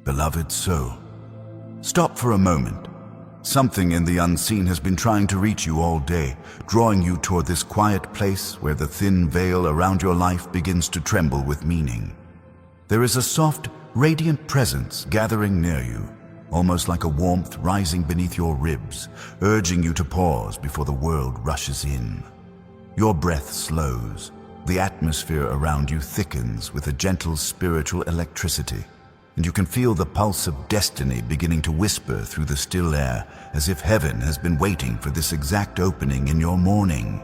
Beloved soul, stop for a moment. Something in the unseen has been trying to reach you all day, drawing you toward this quiet place where the thin veil around your life begins to tremble with meaning. There is a soft, radiant presence gathering near you, almost like a warmth rising beneath your ribs, urging you to pause before the world rushes in. Your breath slows. The atmosphere around you thickens with a gentle spiritual electricity, and you can feel the pulse of destiny beginning to whisper through the still air, as if heaven has been waiting for this exact opening in your morning.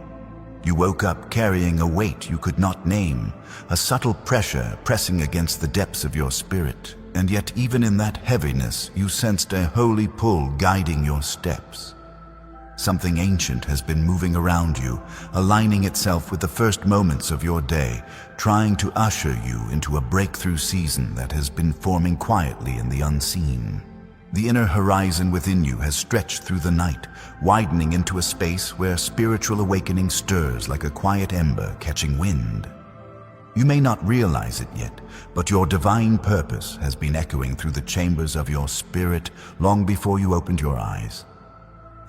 You woke up carrying a weight you could not name, a subtle pressure pressing against the depths of your spirit, and yet even in that heaviness you sensed a holy pull guiding your steps. Something ancient has been moving around you, aligning itself with the first moments of your day, trying to usher you into a breakthrough season that has been forming quietly in the unseen. The inner horizon within you has stretched through the night, widening into a space where spiritual awakening stirs like a quiet ember catching wind. You may not realize it yet, but your divine purpose has been echoing through the chambers of your spirit long before you opened your eyes.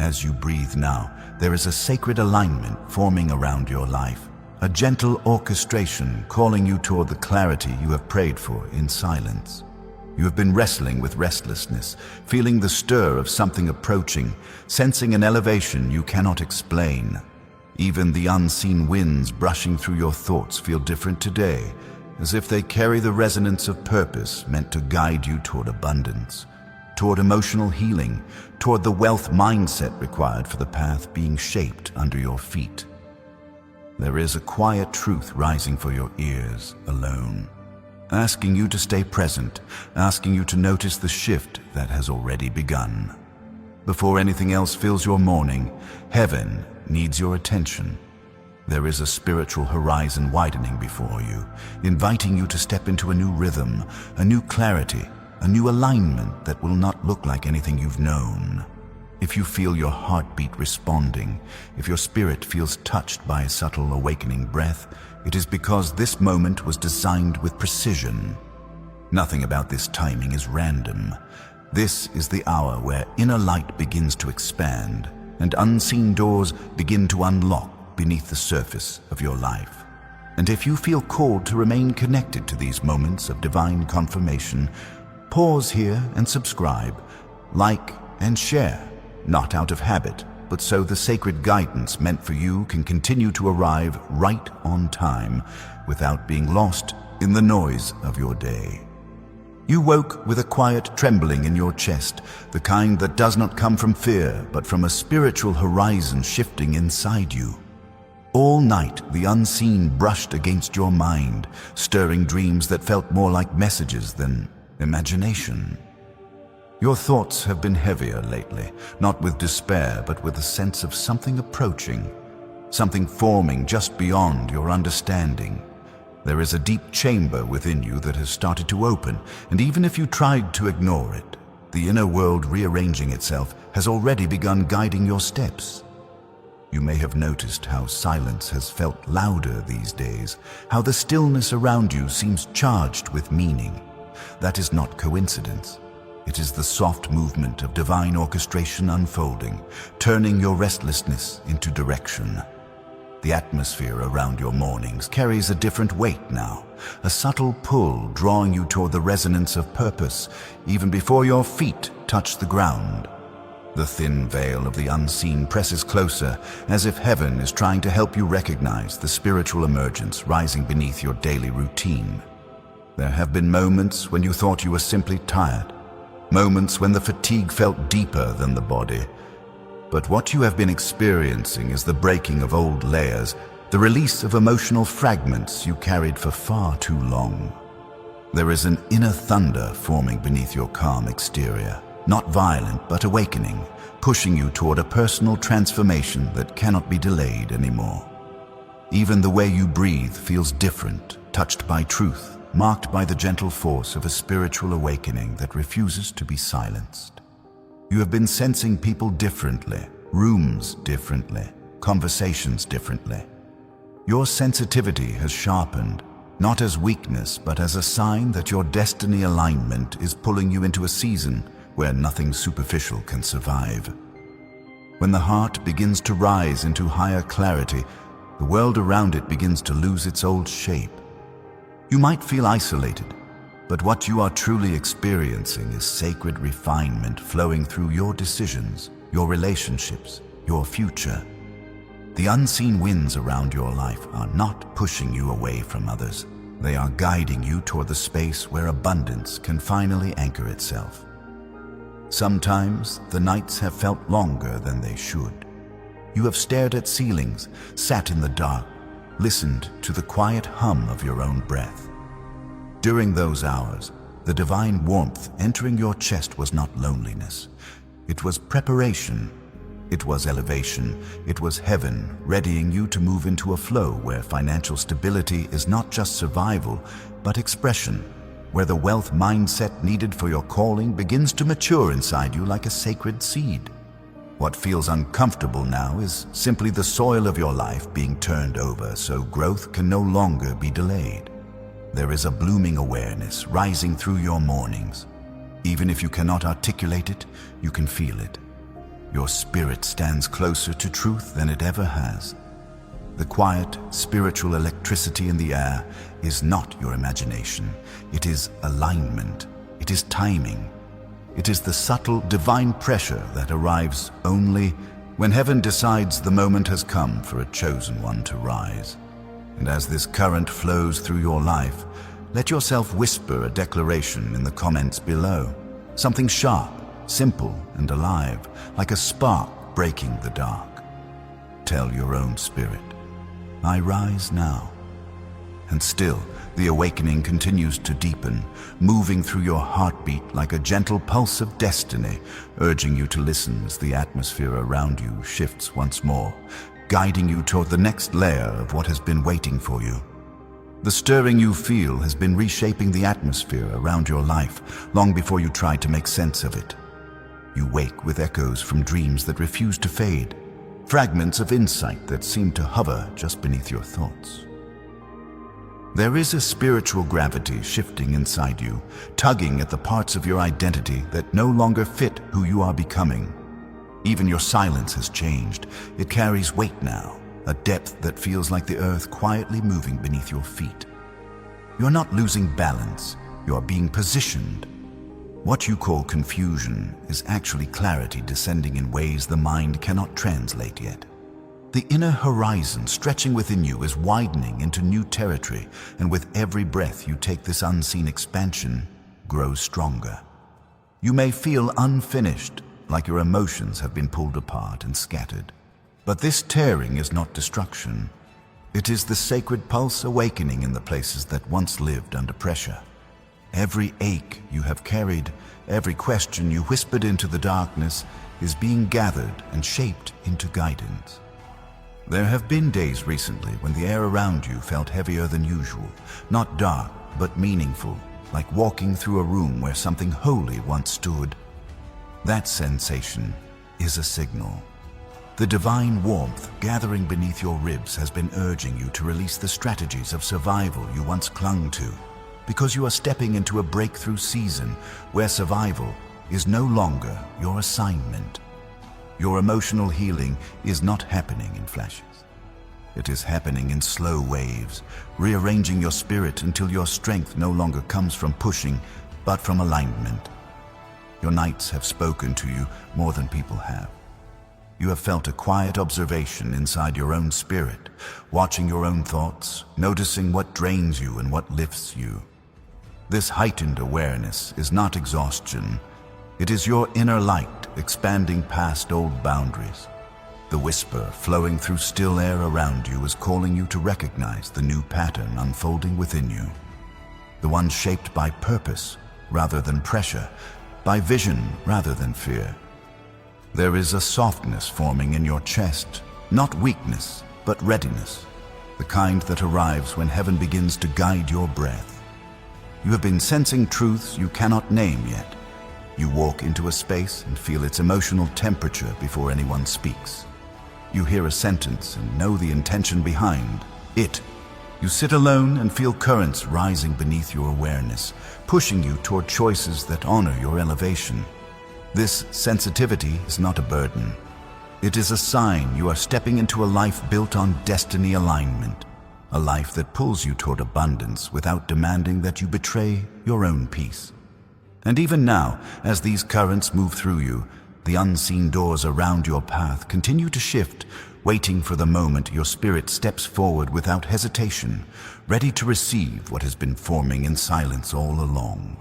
As you breathe now, there is a sacred alignment forming around your life, a gentle orchestration calling you toward the clarity you have prayed for in silence. You have been wrestling with restlessness, feeling the stir of something approaching, sensing an elevation you cannot explain. Even the unseen winds brushing through your thoughts feel different today, as if they carry the resonance of purpose meant to guide you toward abundance, toward emotional healing, toward the wealth mindset required for the path being shaped under your feet. There is a quiet truth rising for your ears alone, asking you to stay present, asking you to notice the shift that has already begun. Before anything else fills your morning, heaven needs your attention. There is a spiritual horizon widening before you, inviting you to step into a new rhythm, a new clarity, a new alignment that will not look like anything you've known. If you feel your heartbeat responding, if your spirit feels touched by a subtle awakening breath, it is because this moment was designed with precision. Nothing about this timing is random. This is the hour where inner light begins to expand and unseen doors begin to unlock beneath the surface of your life. And if you feel called to remain connected to these moments of divine confirmation, pause here and subscribe, like and share, not out of habit, but so the sacred guidance meant for you can continue to arrive right on time without being lost in the noise of your day. You woke with a quiet trembling in your chest, the kind that does not come from fear, but from a spiritual horizon shifting inside you. All night, the unseen brushed against your mind, stirring dreams that felt more like messages than imagination. Your thoughts have been heavier lately, not with despair, but with a sense of something approaching, something forming just beyond your understanding. There is a deep chamber within you that has started to open, and even if you tried to ignore it, the inner world rearranging itself has already begun guiding your steps. You may have noticed how silence has felt louder these days, how the stillness around you seems charged with meaning. That is not coincidence. It is the soft movement of divine orchestration unfolding, turning your restlessness into direction. The atmosphere around your mornings carries a different weight now, a subtle pull drawing you toward the resonance of purpose, even before your feet touch the ground. The thin veil of the unseen presses closer, as if heaven is trying to help you recognize the spiritual emergence rising beneath your daily routine. There have been moments when you thought you were simply tired, moments when the fatigue felt deeper than the body. But what you have been experiencing is the breaking of old layers, the release of emotional fragments you carried for far too long. There is an inner thunder forming beneath your calm exterior, not violent but awakening, pushing you toward a personal transformation that cannot be delayed anymore. Even the way you breathe feels different, touched by truth, marked by the gentle force of a spiritual awakening that refuses to be silenced. You have been sensing people differently, rooms differently, conversations differently. Your sensitivity has sharpened. not as weakness, but as a sign that your destiny alignment is pulling you into a season where nothing superficial can survive. When the heart begins to rise into higher clarity, the world around it begins to lose its old shape. You might feel isolated, but what you are truly experiencing is sacred refinement flowing through your decisions, your relationships, your future. The unseen winds around your life are not pushing you away from others. They are guiding you toward the space where abundance can finally anchor itself. Sometimes the nights have felt longer than they should. You have stared at ceilings, sat in the dark, listened to the quiet hum of your own breath. During those hours, the divine warmth entering your chest was not loneliness. It was preparation. It was elevation. It was heaven readying you to move into a flow where financial stability is not just survival, but expression, where the wealth mindset needed for your calling begins to mature inside you like a sacred seed. What feels uncomfortable now is simply the soil of your life being turned over so growth can no longer be delayed. There is a blooming awareness rising through your mornings. Even if you cannot articulate it, you can feel it. Your spirit stands closer to truth than it ever has. The quiet, spiritual electricity in the air is not your imagination. It is alignment. It is timing. It is the subtle, divine pressure that arrives only when heaven decides the moment has come for a chosen one to rise. And as this current flows through your life, let yourself whisper a declaration in the comments below. Something sharp, simple, and alive, like a spark breaking the dark. Tell your own spirit, I rise now. And still, the awakening continues to deepen, moving through your heartbeat like a gentle pulse of destiny, urging you to listen as the atmosphere around you shifts once more, guiding you toward the next layer of what has been waiting for you. The stirring you feel has been reshaping the atmosphere around your life long before you tried to make sense of it. You wake with echoes from dreams that refuse to fade, fragments of insight that seem to hover just beneath your thoughts. There is a spiritual gravity shifting inside you, tugging at the parts of your identity that no longer fit who you are becoming. Even your silence has changed. It carries weight now, a depth that feels like the earth quietly moving beneath your feet. You're not losing balance, you're being positioned. What you call confusion is actually clarity descending in ways the mind cannot translate yet. The inner horizon stretching within you is widening into new territory, and with every breath you take, this unseen expansion grows stronger. You may feel unfinished, like your emotions have been pulled apart and scattered. But this tearing is not destruction. It is the sacred pulse awakening in the places that once lived under pressure. Every ache you have carried, every question you whispered into the darkness is being gathered and shaped into guidance. There have been days recently when the air around you felt heavier than usual, not dark, but meaningful, like walking through a room where something holy once stood. That sensation is a signal. The divine warmth gathering beneath your ribs has been urging you to release the strategies of survival you once clung to, because you are stepping into a breakthrough season where survival is no longer your assignment. Your emotional healing is not happening in flashes. It is happening in slow waves, rearranging your spirit until your strength no longer comes from pushing, but from alignment. Your nights have spoken to you more than people have. You have felt a quiet observation inside your own spirit, watching your own thoughts, noticing what drains you and what lifts you. This heightened awareness is not exhaustion. It is your inner light expanding past old boundaries. The whisper flowing through still air around you is calling you to recognize the new pattern unfolding within you. The one shaped by purpose rather than pressure, by vision rather than fear. There is a softness forming in your chest, not weakness, but readiness, the kind that arrives when heaven begins to guide your breath. You have been sensing truths you cannot name yet. You walk into a space and feel its emotional temperature before anyone speaks. You hear a sentence and know the intention behind it, You sit alone and feel currents rising beneath your awareness, pushing you toward choices that honor your elevation. This sensitivity is not a burden. It is a sign you are stepping into a life built on destiny alignment, a life that pulls you toward abundance without demanding that you betray your own peace. And even now, as these currents move through you, the unseen doors around your path continue to shift, waiting for the moment your spirit steps forward without hesitation, ready to receive what has been forming in silence all along.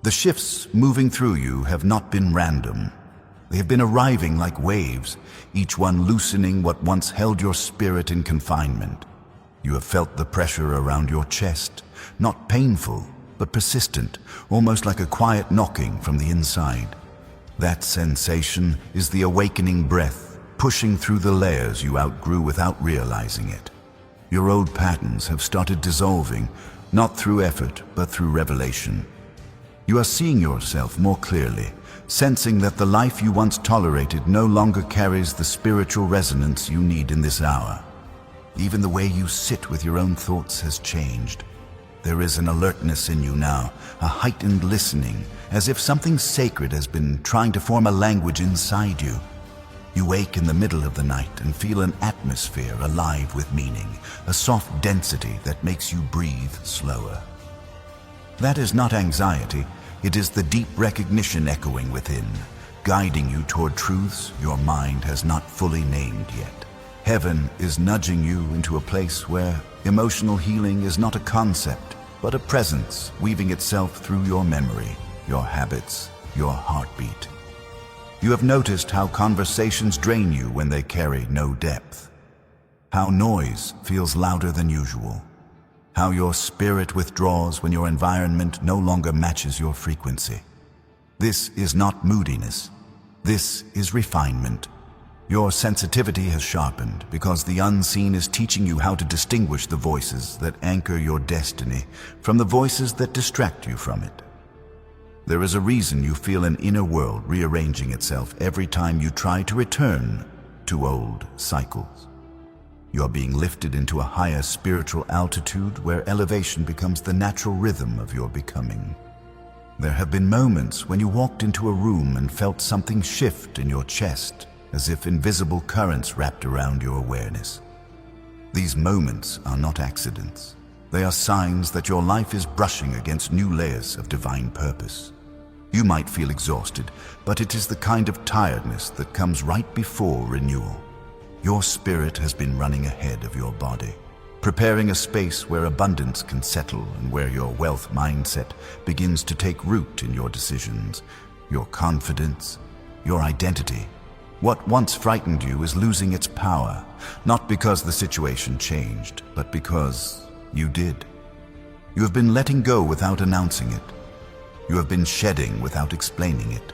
The shifts moving through you have not been random. They have been arriving like waves, each one loosening what once held your spirit in confinement. You have felt the pressure around your chest, not painful, but persistent, almost like a quiet knocking from the inside. That sensation is the awakening breath, pushing through the layers you outgrew without realizing it. Your old patterns have started dissolving, not through effort, but through revelation. You are seeing yourself more clearly, sensing that the life you once tolerated no longer carries the spiritual resonance you need in this hour. Even the way you sit with your own thoughts has changed. There is an alertness in you now, a heightened listening, as if something sacred has been trying to form a language inside you. You wake in the middle of the night and feel an atmosphere alive with meaning, a soft density that makes you breathe slower. That is not anxiety, it is the deep recognition echoing within, guiding you toward truths your mind has not fully named yet. Heaven is nudging you into a place where emotional healing is not a concept, but a presence weaving itself through your memory, your habits, your heartbeat. You have noticed how conversations drain you when they carry no depth, how noise feels louder than usual, how your spirit withdraws when your environment no longer matches your frequency. This is not moodiness. This is refinement. Your sensitivity has sharpened because the unseen is teaching you how to distinguish the voices that anchor your destiny from the voices that distract you from it. There is a reason you feel an inner world rearranging itself every time you try to return to old cycles. You are being lifted into a higher spiritual altitude where elevation becomes the natural rhythm of your becoming. There have been moments when you walked into a room and felt something shift in your chest, as if invisible currents wrapped around your awareness. These moments are not accidents. They are signs that your life is brushing against new layers of divine purpose. You might feel exhausted, but it is the kind of tiredness that comes right before renewal. Your spirit has been running ahead of your body, preparing a space where abundance can settle and where your wealth mindset begins to take root in your decisions, your confidence, your identity. What once frightened you is losing its power, not because the situation changed, but because you did. You have been letting go without announcing it. You have been shedding without explaining it.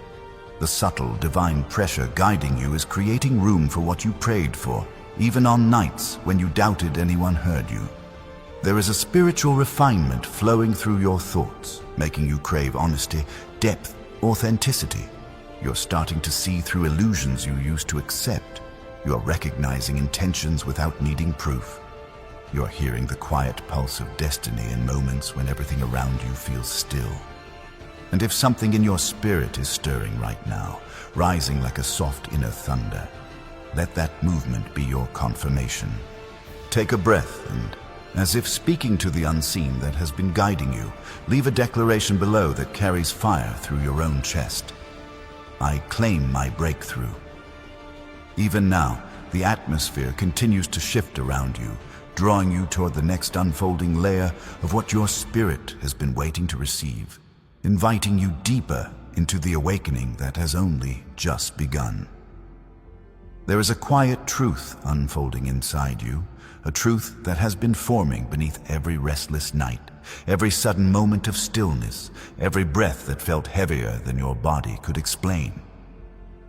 The subtle, divine pressure guiding you is creating room for what you prayed for, even on nights when you doubted anyone heard you. There is a spiritual refinement flowing through your thoughts, making you crave honesty, depth, authenticity. You're starting to see through illusions you used to accept. You're recognizing intentions without needing proof. You're hearing the quiet pulse of destiny in moments when everything around you feels still. And if something in your spirit is stirring right now, rising like a soft inner thunder, let that movement be your confirmation. Take a breath and, as if speaking to the unseen that has been guiding you, leave a declaration below that carries fire through your own chest. I claim my breakthrough. Even now, the atmosphere continues to shift around you, drawing you toward the next unfolding layer of what your spirit has been waiting to receive, inviting you deeper into the awakening that has only just begun. There is a quiet truth unfolding inside you, a truth that has been forming beneath every restless night, every sudden moment of stillness, every breath that felt heavier than your body could explain.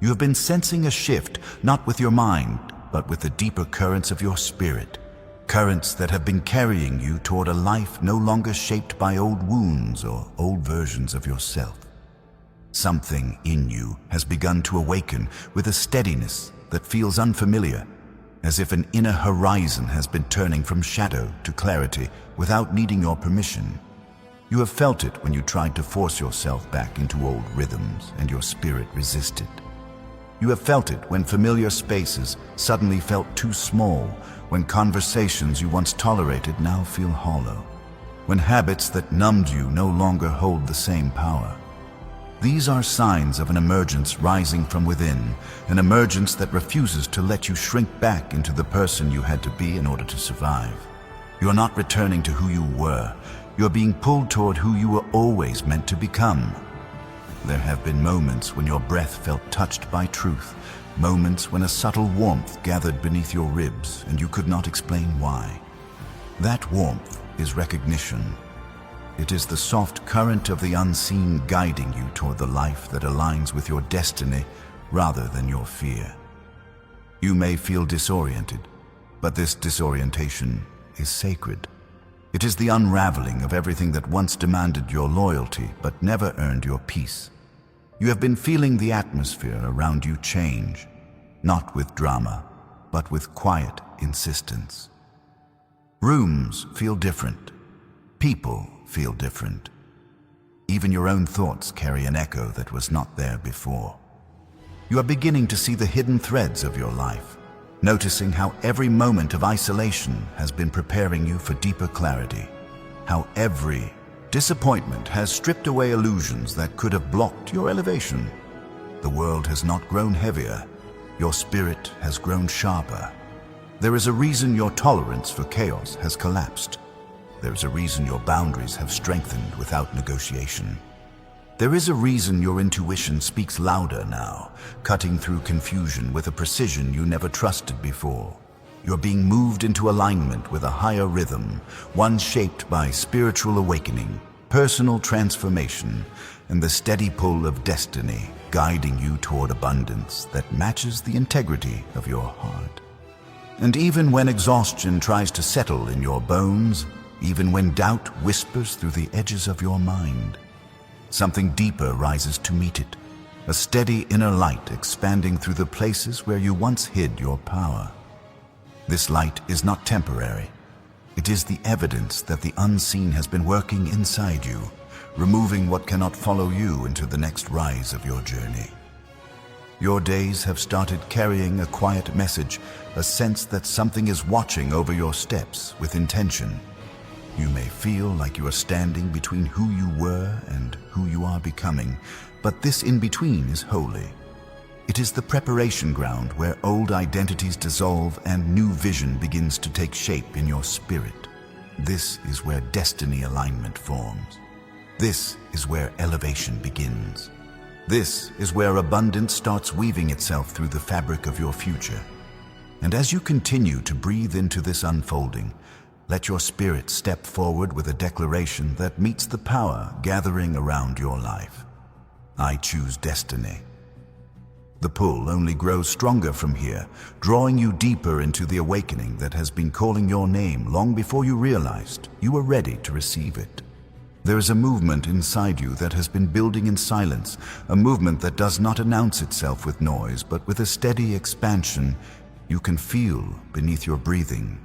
You have been sensing a shift, not with your mind, but with the deeper currents of your spirit, currents that have been carrying you toward a life no longer shaped by old wounds or old versions of yourself. Something in you has begun to awaken with a steadiness that feels unfamiliar. as if an inner horizon has been turning from shadow to clarity without needing your permission. You have felt it when you tried to force yourself back into old rhythms and your spirit resisted. You have felt it when familiar spaces suddenly felt too small, when conversations you once tolerated now feel hollow, when habits that numbed you no longer hold the same power. These are signs of an emergence rising from within, an emergence that refuses to let you shrink back into the person you had to be in order to survive. You are not returning to who you were. You are being pulled toward who you were always meant to become. There have been moments when your breath felt touched by truth, moments when a subtle warmth gathered beneath your ribs and you could not explain why. That warmth is recognition. It is the soft current of the unseen guiding you toward the life that aligns with your destiny rather than your fear. You may feel disoriented, but this disorientation is sacred. It is the unraveling of everything that once demanded your loyalty but never earned your peace. You have been feeling the atmosphere around you change, not with drama, but with quiet insistence. Rooms feel different. People feel different. Even your own thoughts carry an echo that was not there before. You are beginning to see the hidden threads of your life, noticing how every moment of isolation has been preparing you for deeper clarity, how every disappointment has stripped away illusions that could have blocked your elevation. The world has not grown heavier, your spirit has grown sharper. There is a reason your tolerance for chaos has collapsed. There is a reason your boundaries have strengthened without negotiation. There is a reason your intuition speaks louder now, cutting through confusion with a precision you never trusted before. You're being moved into alignment with a higher rhythm, one shaped by spiritual awakening, personal transformation, and the steady pull of destiny, guiding you toward abundance that matches the integrity of your heart. And even when exhaustion tries to settle in your bones, even when doubt whispers through the edges of your mind, something deeper rises to meet it, a steady inner light expanding through the places where you once hid your power. This light is not temporary. It is the evidence that the unseen has been working inside you, removing what cannot follow you into the next rise of your journey. Your days have started carrying a quiet message, a sense that something is watching over your steps with intention. You may feel like you are standing between who you were and who you are becoming, but this in-between is holy. It is the preparation ground where old identities dissolve and new vision begins to take shape in your spirit. This is where destiny alignment forms. This is where elevation begins. This is where abundance starts weaving itself through the fabric of your future. And as you continue to breathe into this unfolding, let your spirit step forward with a declaration that meets the power gathering around your life. I choose destiny. The pull only grows stronger from here, drawing you deeper into the awakening that has been calling your name long before you realized you were ready to receive it. There is a movement inside you that has been building in silence, a movement that does not announce itself with noise, but with a steady expansion you can feel beneath your breathing.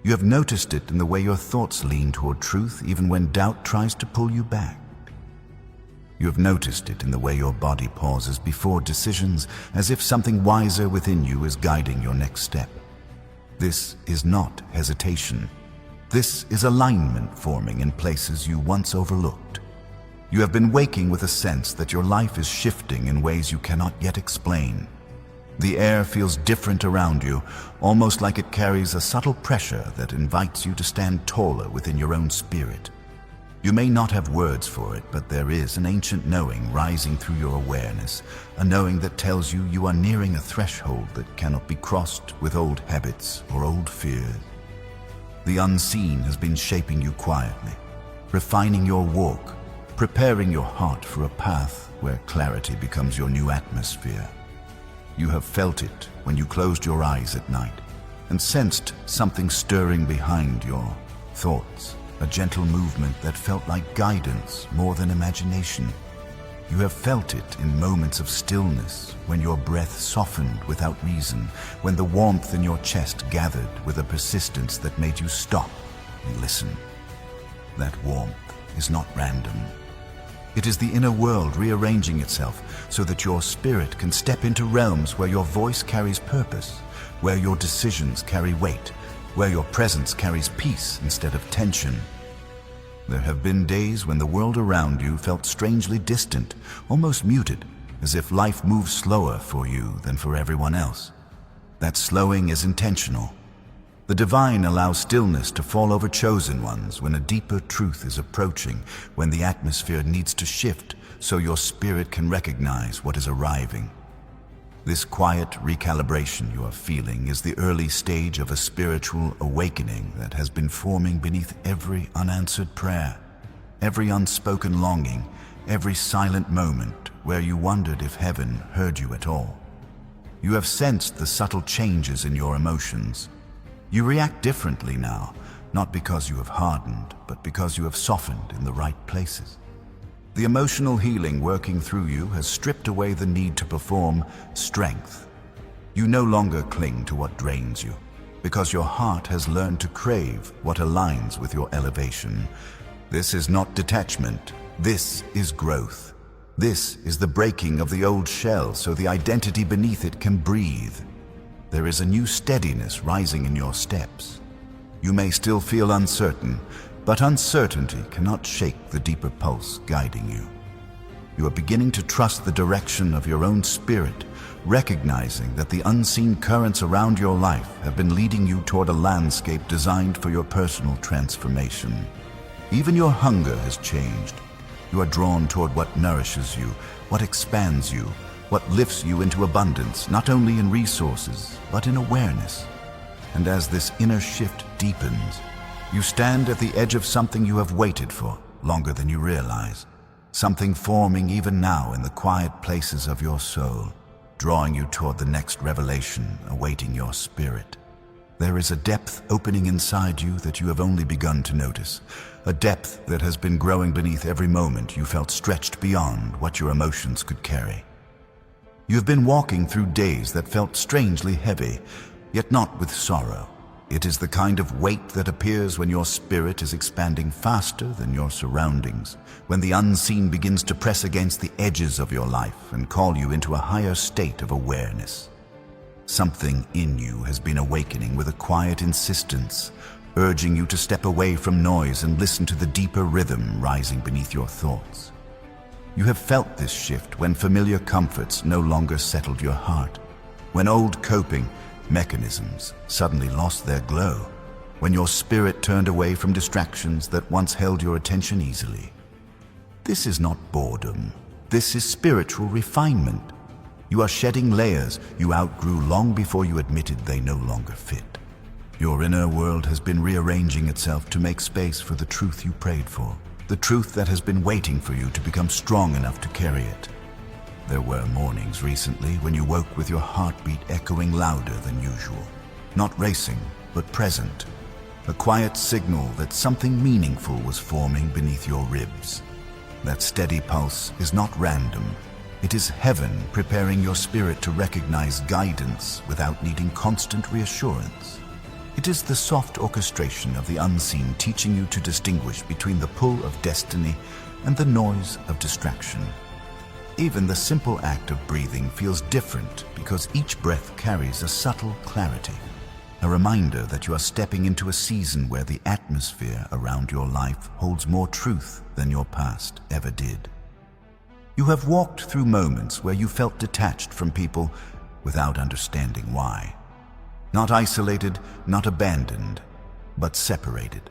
You have noticed it in the way your thoughts lean toward truth even when doubt tries to pull you back. You have noticed it in the way your body pauses before decisions, as if something wiser within you is guiding your next step. This is not hesitation. This is alignment forming in places you once overlooked. You have been waking with a sense that your life is shifting in ways you cannot yet explain. The air feels different around you, almost like it carries a subtle pressure that invites you to stand taller within your own spirit. You may not have words for it, but there is an ancient knowing rising through your awareness, a knowing that tells you you are nearing a threshold that cannot be crossed with old habits or old fears. The unseen has been shaping you quietly, refining your walk, preparing your heart for a path where clarity becomes your new atmosphere. You have felt it when you closed your eyes at night and sensed something stirring behind your thoughts, a gentle movement that felt like guidance more than imagination. You have felt it in moments of stillness, when your breath softened without reason, when the warmth in your chest gathered with a persistence that made you stop and listen. That warmth is not random. It is the inner world rearranging itself so that your spirit can step into realms where your voice carries purpose, where your decisions carry weight, where your presence carries peace instead of tension. There have been days when the world around you felt strangely distant, almost muted, as if life moved slower for you than for everyone else. That slowing is intentional. The divine allows stillness to fall over chosen ones when a deeper truth is approaching, when the atmosphere needs to shift so your spirit can recognize what is arriving. This quiet recalibration you are feeling is the early stage of a spiritual awakening that has been forming beneath every unanswered prayer, every unspoken longing, every silent moment where you wondered if heaven heard you at all. You have sensed the subtle changes in your emotions. You react differently now, not because you have hardened, but because you have softened in the right places. The emotional healing working through you has stripped away the need to perform strength. You no longer cling to what drains you, because your heart has learned to crave what aligns with your elevation. This is not detachment. This is growth. This is the breaking of the old shell so the identity beneath it can breathe. There is a new steadiness rising in your steps. You may still feel uncertain, but uncertainty cannot shake the deeper pulse guiding you. You are beginning to trust the direction of your own spirit, recognizing that the unseen currents around your life have been leading you toward a landscape designed for your personal transformation. Even your hunger has changed. You are drawn toward what nourishes you, what expands you, what lifts you into abundance, not only in resources, but in awareness. And as this inner shift deepens, you stand at the edge of something you have waited for longer than you realize. Something forming even now in the quiet places of your soul, drawing you toward the next revelation awaiting your spirit. There is a depth opening inside you that you have only begun to notice, a depth that has been growing beneath every moment you felt stretched beyond what your emotions could carry. You've been walking through days that felt strangely heavy, yet not with sorrow. It is the kind of weight that appears when your spirit is expanding faster than your surroundings, when the unseen begins to press against the edges of your life and call you into a higher state of awareness. Something in you has been awakening with a quiet insistence, urging you to step away from noise and listen to the deeper rhythm rising beneath your thoughts. You have felt this shift when familiar comforts no longer settled your heart, when old coping mechanisms suddenly lost their glow, when your spirit turned away from distractions that once held your attention easily. This is not boredom. This is spiritual refinement. You are shedding layers you outgrew long before you admitted they no longer fit. Your inner world has been rearranging itself to make space for the truth you prayed for, the truth that has been waiting for you to become strong enough to carry it. There were mornings recently when you woke with your heartbeat echoing louder than usual, not racing, but present, a quiet signal that something meaningful was forming beneath your ribs. That steady pulse is not random. It is heaven preparing your spirit to recognize guidance without needing constant reassurance. It is the soft orchestration of the unseen teaching you to distinguish between the pull of destiny and the noise of distraction. Even the simple act of breathing feels different because each breath carries a subtle clarity, a reminder that you are stepping into a season where the atmosphere around your life holds more truth than your past ever did. You have walked through moments where you felt detached from people without understanding why. Not isolated, not abandoned, but separated.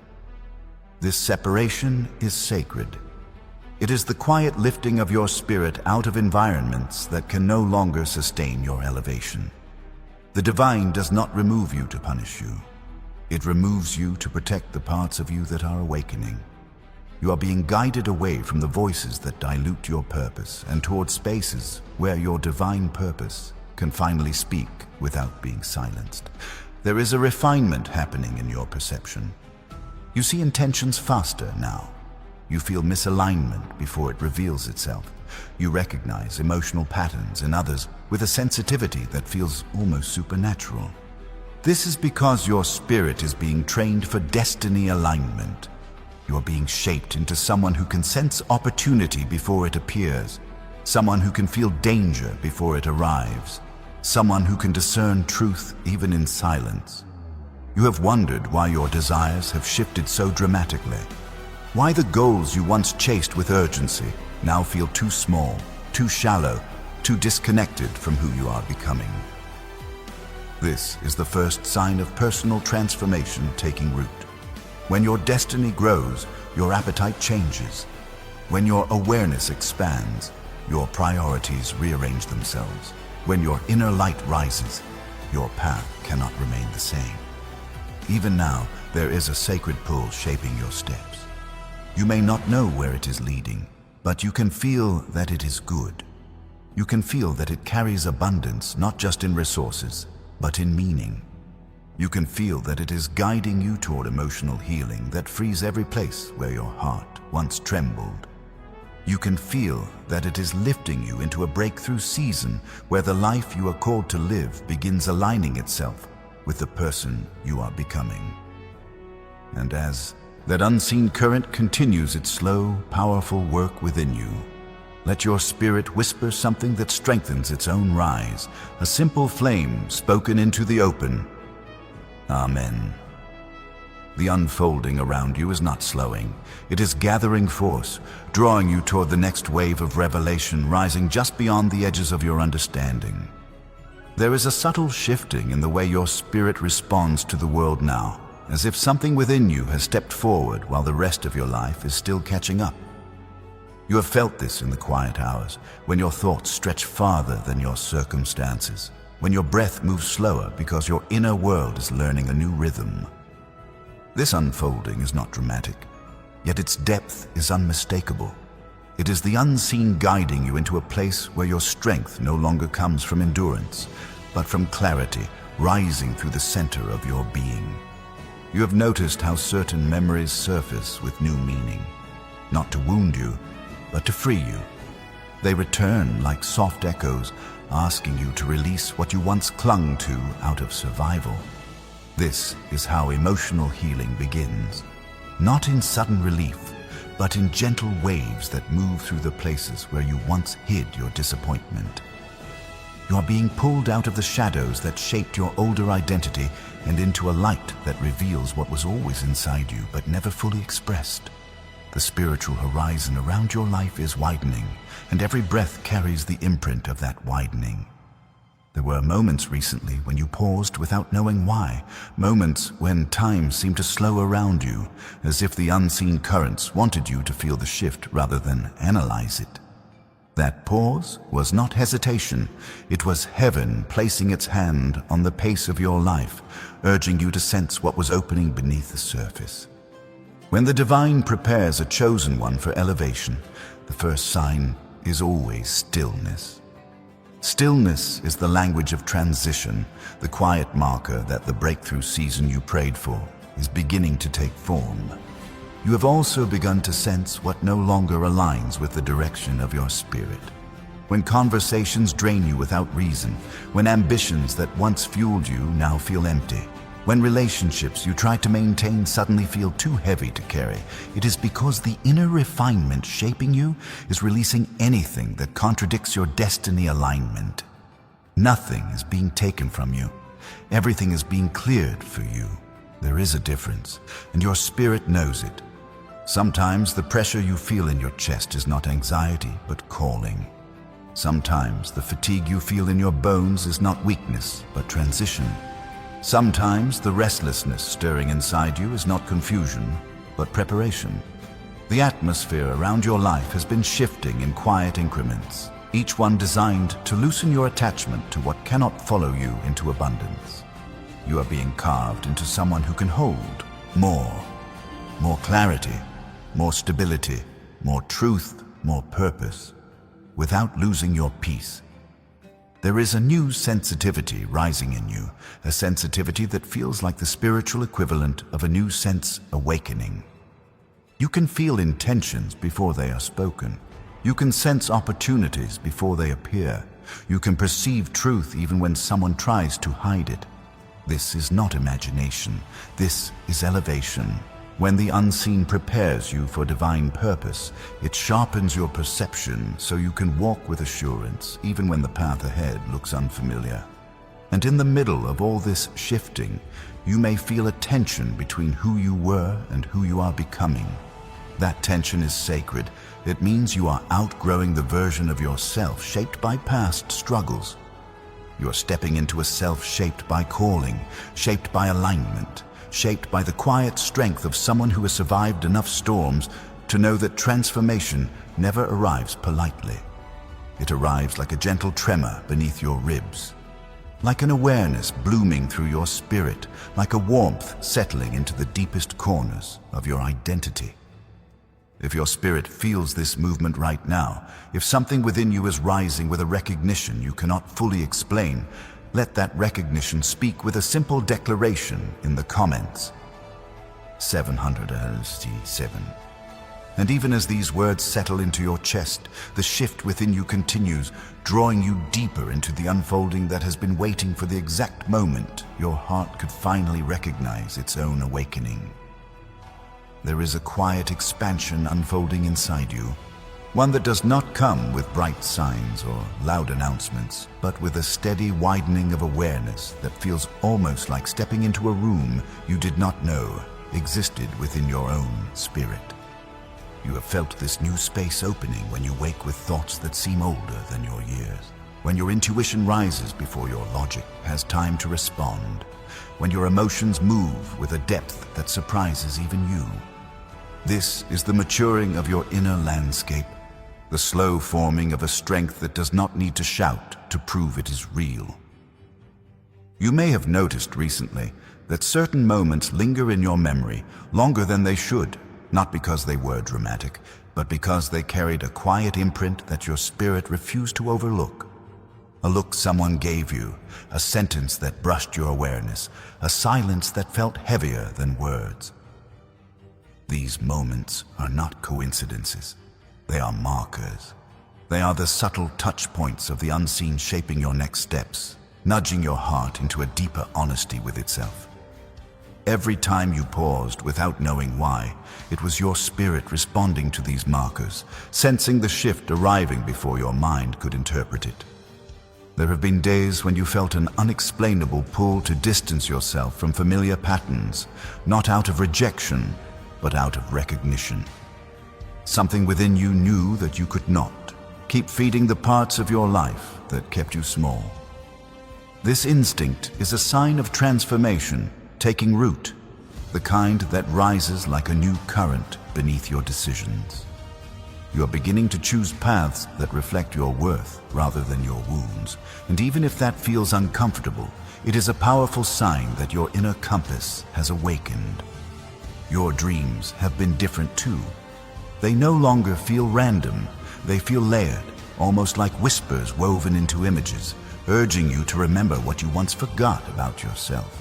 This separation is sacred. It is the quiet lifting of your spirit out of environments that can no longer sustain your elevation. The divine does not remove you to punish you. It removes you to protect the parts of you that are awakening. You are being guided away from the voices that dilute your purpose and toward spaces where your divine purpose can finally speak without being silenced. There is a refinement happening in your perception. You see intentions faster now. You feel misalignment before it reveals itself. You recognize emotional patterns in others with a sensitivity that feels almost supernatural. This is because your spirit is being trained for destiny alignment. You are being shaped into someone who can sense opportunity before it appears, someone who can feel danger before it arrives, someone who can discern truth even in silence. You have wondered why your desires have shifted so dramatically, why the goals you once chased with urgency now feel too small, too shallow, too disconnected from who you are becoming. This is the first sign of personal transformation taking root. When your destiny grows, your appetite changes. When your awareness expands, your priorities rearrange themselves. When your inner light rises, your path cannot remain the same. Even now, there is a sacred pull shaping your steps. You may not know where it is leading, but you can feel that it is good. You can feel that it carries abundance, not just in resources, but in meaning. You can feel that it is guiding you toward emotional healing that frees every place where your heart once trembled. You can feel that it is lifting you into a breakthrough season where the life you are called to live begins aligning itself with the person you are becoming. And as that unseen current continues its slow, powerful work within you, let your spirit whisper something that strengthens its own rise, a simple flame spoken into the open. Amen. The unfolding around you is not slowing. It is gathering force, drawing you toward the next wave of revelation, rising just beyond the edges of your understanding. There is a subtle shifting in the way your spirit responds to the world now, as if something within you has stepped forward while the rest of your life is still catching up. You have felt this in the quiet hours, when your thoughts stretch farther than your circumstances, when your breath moves slower because your inner world is learning a new rhythm. This unfolding is not dramatic, yet its depth is unmistakable. It is the unseen guiding you into a place where your strength no longer comes from endurance, but from clarity rising through the center of your being. You have noticed how certain memories surface with new meaning, not to wound you, but to free you. They return like soft echoes, asking you to release what you once clung to out of survival. This is how emotional healing begins, not in sudden relief, but in gentle waves that move through the places where you once hid your disappointment. You are being pulled out of the shadows that shaped your older identity and into a light that reveals what was always inside you but never fully expressed. The spiritual horizon around your life is widening, and every breath carries the imprint of that widening. There were moments recently when you paused without knowing why, moments when time seemed to slow around you, as if the unseen currents wanted you to feel the shift rather than analyze it. That pause was not hesitation, it was heaven placing its hand on the pace of your life, urging you to sense what was opening beneath the surface. When the divine prepares a chosen one for elevation, the first sign is always stillness. Stillness is the language of transition, the quiet marker that the breakthrough season you prayed for is beginning to take form. You have also begun to sense what no longer aligns with the direction of your spirit. When conversations drain you without reason, when ambitions that once fueled you now feel empty, when relationships you tried to maintain suddenly feel too heavy to carry, it is because the inner refinement shaping you is releasing anything that contradicts your destiny alignment. Nothing is being taken from you. Everything is being cleared for you. There is a difference, and your spirit knows it. Sometimes the pressure you feel in your chest is not anxiety, but calling. Sometimes the fatigue you feel in your bones is not weakness, but transition. Sometimes the restlessness stirring inside you is not confusion, but preparation. The atmosphere around your life has been shifting in quiet increments, each one designed to loosen your attachment to what cannot follow you into abundance. You are being carved into someone who can hold more clarity, more stability, more truth, more purpose, without losing your peace. There is a new sensitivity rising in you, a sensitivity that feels like the spiritual equivalent of a new sense awakening. You can feel intentions before they are spoken. You can sense opportunities before they appear. You can perceive truth even when someone tries to hide it. This is not imagination. This is elevation. When the unseen prepares you for divine purpose, it sharpens your perception so you can walk with assurance even when the path ahead looks unfamiliar. And in the middle of all this shifting, you may feel a tension between who you were and who you are becoming. That tension is sacred. It means you are outgrowing the version of yourself shaped by past struggles. You're stepping into a self shaped by calling, shaped by alignment, shaped by the quiet strength of someone who has survived enough storms to know that transformation never arrives politely. It arrives like a gentle tremor beneath your ribs, like an awareness blooming through your spirit, like a warmth settling into the deepest corners of your identity. If your spirit feels this movement right now, if something within you is rising with a recognition you cannot fully explain, let that recognition speak with a simple declaration in the comments. 767. And even as these words settle into your chest, the shift within you continues, drawing you deeper into the unfolding that has been waiting for the exact moment your heart could finally recognize its own awakening. There is a quiet expansion unfolding inside you, one that does not come with bright signs or loud announcements, but with a steady widening of awareness that feels almost like stepping into a room you did not know existed within your own spirit. You have felt this new space opening when you wake with thoughts that seem older than your years, when your intuition rises before your logic has time to respond, when your emotions move with a depth that surprises even you. This is the maturing of your inner landscape, the slow forming of a strength that does not need to shout to prove it is real. You may have noticed recently that certain moments linger in your memory longer than they should, not because they were dramatic, but because they carried a quiet imprint that your spirit refused to overlook. A look someone gave you, a sentence that brushed your awareness, a silence that felt heavier than words. These moments are not coincidences. They are markers. They are the subtle touch points of the unseen shaping your next steps, nudging your heart into a deeper honesty with itself. Every time you paused without knowing why, it was your spirit responding to these markers, sensing the shift arriving before your mind could interpret it. There have been days when you felt an unexplainable pull to distance yourself from familiar patterns, not out of rejection, but out of recognition. Something within you knew that you could not keep feeding the parts of your life that kept you small. This instinct is a sign of transformation taking root, the kind that rises like a new current beneath your decisions. You are beginning to choose paths that reflect your worth rather than your wounds, and even if that feels uncomfortable, it is a powerful sign that your inner compass has awakened. Your dreams have been different too. They no longer feel random. They feel layered, almost like whispers woven into images, urging you to remember what you once forgot about yourself.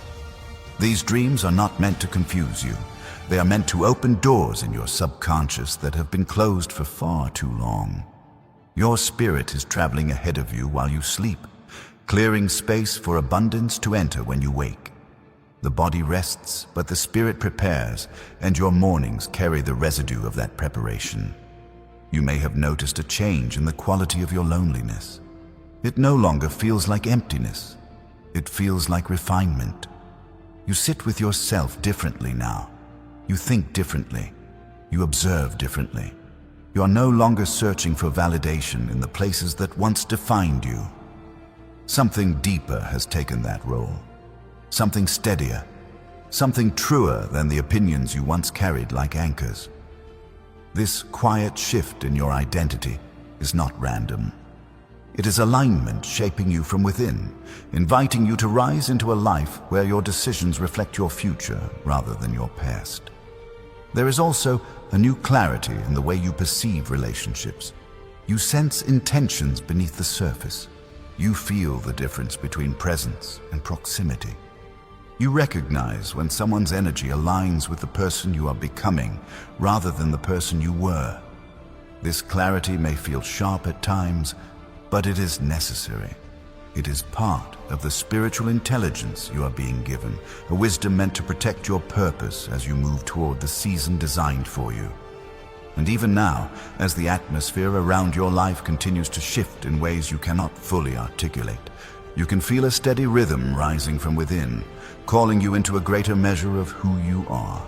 These dreams are not meant to confuse you. They are meant to open doors in your subconscious that have been closed for far too long. Your spirit is traveling ahead of you while you sleep, clearing space for abundance to enter when you wake. The body rests, but the spirit prepares, and your mornings carry the residue of that preparation. You may have noticed a change in the quality of your loneliness. It no longer feels like emptiness. It feels like refinement. You sit with yourself differently now. You think differently. You observe differently. You are no longer searching for validation in the places that once defined you. Something deeper has taken that role. Something steadier, something truer than the opinions you once carried like anchors. This quiet shift in your identity is not random. It is alignment shaping you from within, inviting you to rise into a life where your decisions reflect your future rather than your past. There is also a new clarity in the way you perceive relationships. You sense intentions beneath the surface. You feel the difference between presence and proximity. You recognize when someone's energy aligns with the person you are becoming rather than the person you were. This clarity may feel sharp at times, but it is necessary. It is part of the spiritual intelligence you are being given, a wisdom meant to protect your purpose as you move toward the season designed for you. And even now, as the atmosphere around your life continues to shift in ways you cannot fully articulate, you can feel a steady rhythm rising from within, calling you into a greater measure of who you are.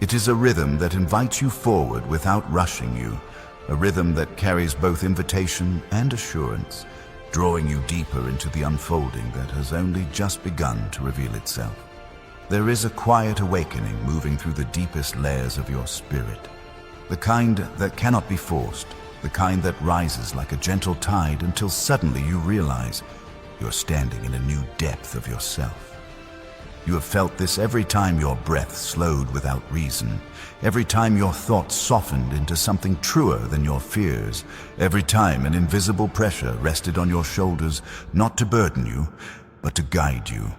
It is a rhythm that invites you forward without rushing you, a rhythm that carries both invitation and assurance, drawing you deeper into the unfolding that has only just begun to reveal itself. There is a quiet awakening moving through the deepest layers of your spirit, the kind that cannot be forced, the kind that rises like a gentle tide until suddenly you realize you're standing in a new depth of yourself. You have felt this every time your breath slowed without reason, every time your thoughts softened into something truer than your fears, every time an invisible pressure rested on your shoulders, not to burden you, but to guide you.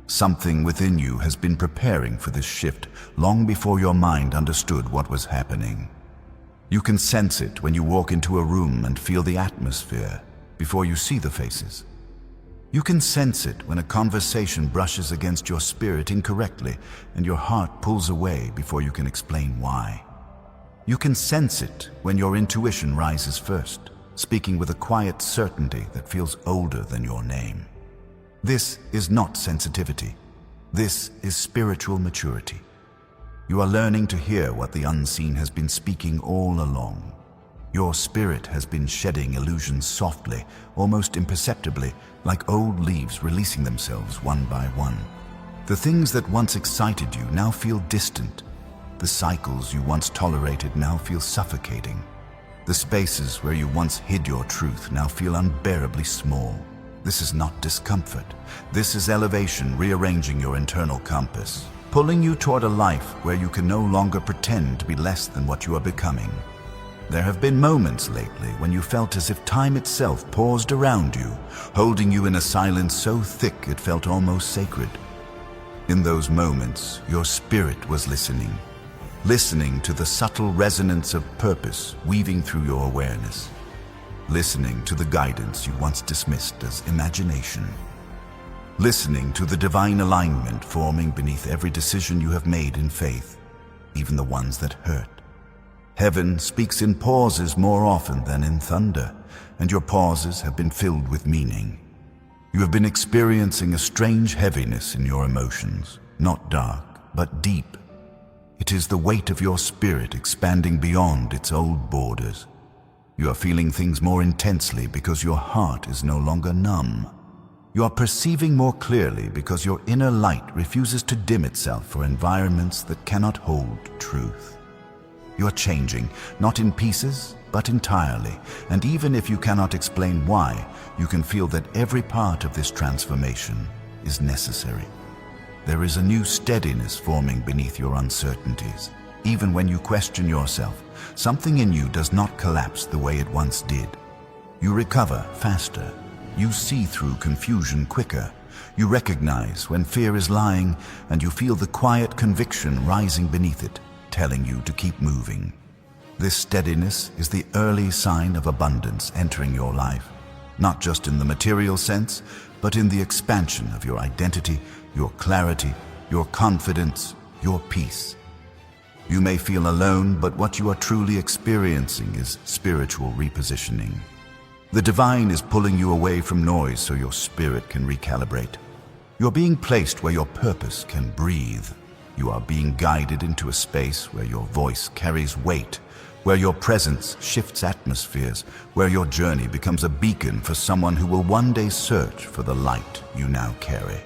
Something within you has been preparing for this shift long before your mind understood what was happening. You can sense it when you walk into a room and feel the atmosphere before you see the faces. You can sense it when a conversation brushes against your spirit incorrectly and your heart pulls away before you can explain why. You can sense it when your intuition rises first, speaking with a quiet certainty that feels older than your name. This is not sensitivity. This is spiritual maturity. You are learning to hear what the unseen has been speaking all along. Your spirit has been shedding illusions softly, almost imperceptibly, like old leaves releasing themselves one by one. The things that once excited you now feel distant. The cycles you once tolerated now feel suffocating. The spaces where you once hid your truth now feel unbearably small. This is not discomfort. This is elevation rearranging your internal compass, pulling you toward a life where you can no longer pretend to be less than what you are becoming. There have been moments lately when you felt as if time itself paused around you, holding you in a silence so thick it felt almost sacred. In those moments, your spirit was listening to the subtle resonance of purpose weaving through your awareness, listening to the guidance you once dismissed as imagination, listening to the divine alignment forming beneath every decision you have made in faith, even the ones that hurt. Heaven speaks in pauses more often than in thunder, and your pauses have been filled with meaning. You have been experiencing a strange heaviness in your emotions, not dark, but deep. It is the weight of your spirit expanding beyond its old borders. You are feeling things more intensely because your heart is no longer numb. You are perceiving more clearly because your inner light refuses to dim itself for environments that cannot hold truth. You are changing, not in pieces, but entirely, and even if you cannot explain why, you can feel that every part of this transformation is necessary. There is a new steadiness forming beneath your uncertainties. Even when you question yourself, something in you does not collapse the way it once did. You recover faster. You see through confusion quicker. You recognize when fear is lying, and you feel the quiet conviction rising beneath it, telling you to keep moving. This steadiness is the early sign of abundance entering your life, not just in the material sense, but in the expansion of your identity, your clarity, your confidence, your peace. You may feel alone, but what you are truly experiencing is spiritual repositioning. The divine is pulling you away from noise so your spirit can recalibrate. You're being placed where your purpose can breathe. You are being guided into a space where your voice carries weight, where your presence shifts atmospheres, where your journey becomes a beacon for someone who will one day search for the light you now carry.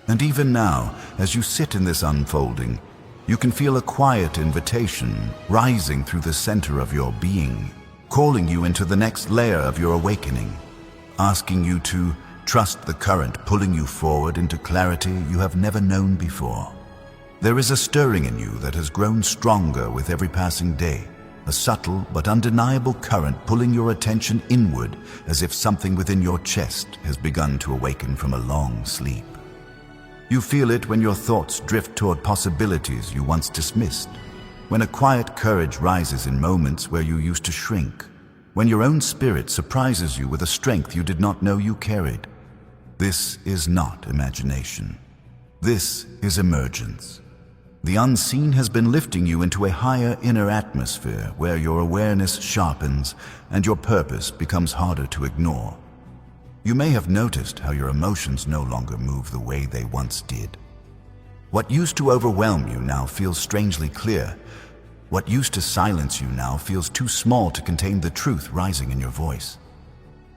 And even now, as you sit in this unfolding, you can feel a quiet invitation rising through the center of your being, calling you into the next layer of your awakening, asking you to trust the current pulling you forward into clarity you have never known before. There is a stirring in you that has grown stronger with every passing day, a subtle but undeniable current pulling your attention inward as if something within your chest has begun to awaken from a long sleep. You feel it when your thoughts drift toward possibilities you once dismissed, when a quiet courage rises in moments where you used to shrink, when your own spirit surprises you with a strength you did not know you carried. This is not imagination. This is emergence. The unseen has been lifting you into a higher inner atmosphere where your awareness sharpens and your purpose becomes harder to ignore. You may have noticed how your emotions no longer move the way they once did. What used to overwhelm you now feels strangely clear. What used to silence you now feels too small to contain the truth rising in your voice.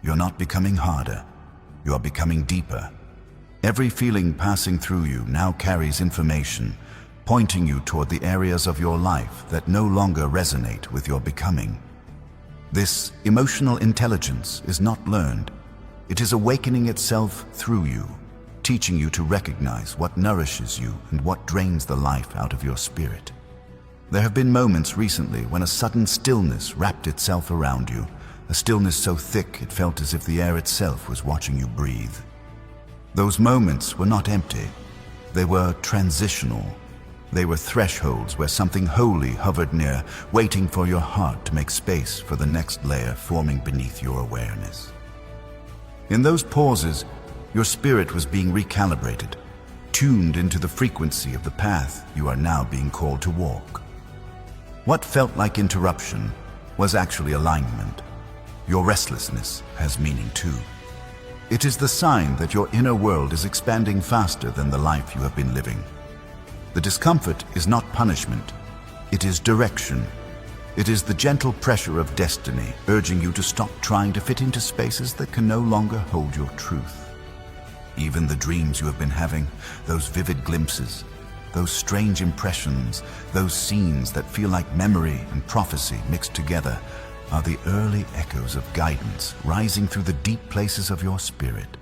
You're not becoming harder. You are becoming deeper. Every feeling passing through you now carries information, pointing you toward the areas of your life that no longer resonate with your becoming. This emotional intelligence is not learned. It is awakening itself through you, teaching you to recognize what nourishes you and what drains the life out of your spirit. There have been moments recently when a sudden stillness wrapped itself around you, a stillness so thick it felt as if the air itself was watching you breathe. Those moments were not empty. They were transitional. They were thresholds where something holy hovered near, waiting for your heart to make space for the next layer forming beneath your awareness. In those pauses, your spirit was being recalibrated, tuned into the frequency of the path you are now being called to walk. What felt like interruption was actually alignment. Your restlessness has meaning too. It is the sign that your inner world is expanding faster than the life you have been living. The discomfort is not punishment, it is direction. It is the gentle pressure of destiny urging you to stop trying to fit into spaces that can no longer hold your truth. Even the dreams you have been having, those vivid glimpses, those strange impressions, those scenes that feel like memory and prophecy mixed together, are the early echoes of guidance rising through the deep places of your spirit.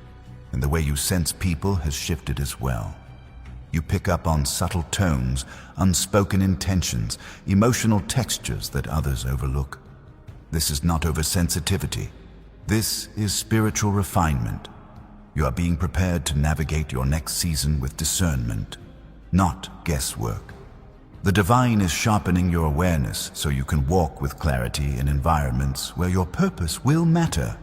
And the way you sense people has shifted as well. You pick up on subtle tones, unspoken intentions, emotional textures that others overlook. This is not oversensitivity. This is spiritual refinement. You are being prepared to navigate your next season with discernment, not guesswork. The divine is sharpening your awareness so you can walk with clarity in environments where your purpose will matter.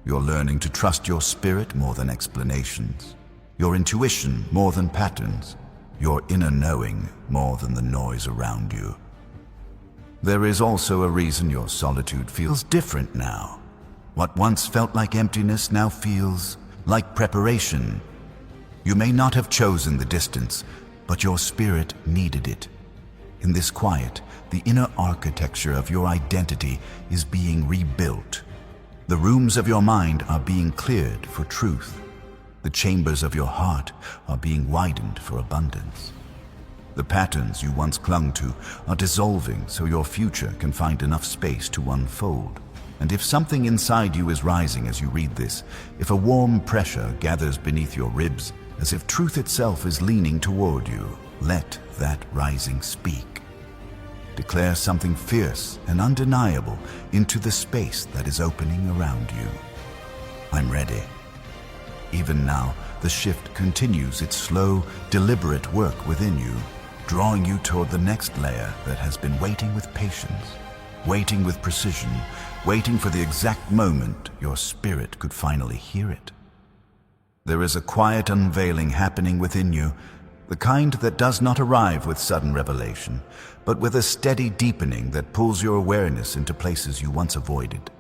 You're learning to trust your spirit more than explanations, your intuition more than patterns, your inner knowing more than the noise around you. There is also a reason your solitude feels different now. What once felt like emptiness now feels like preparation. You may not have chosen the distance, but your spirit needed it. In this quiet, the inner architecture of your identity is being rebuilt. The rooms of your mind are being cleared for truth. The chambers of your heart are being widened for abundance. The patterns you once clung to are dissolving so your future can find enough space to unfold. And if something inside you is rising as you read this, if a warm pressure gathers beneath your ribs, as if truth itself is leaning toward you, let that rising speak. Declare something fierce and undeniable into the space that is opening around you. I'm ready. Even now, the shift continues its slow, deliberate work within you, drawing you toward the next layer that has been waiting with patience, waiting with precision, waiting for the exact moment your spirit could finally hear it. There is a quiet unveiling happening within you, the kind that does not arrive with sudden revelation, but with a steady deepening that pulls your awareness into places you once avoided.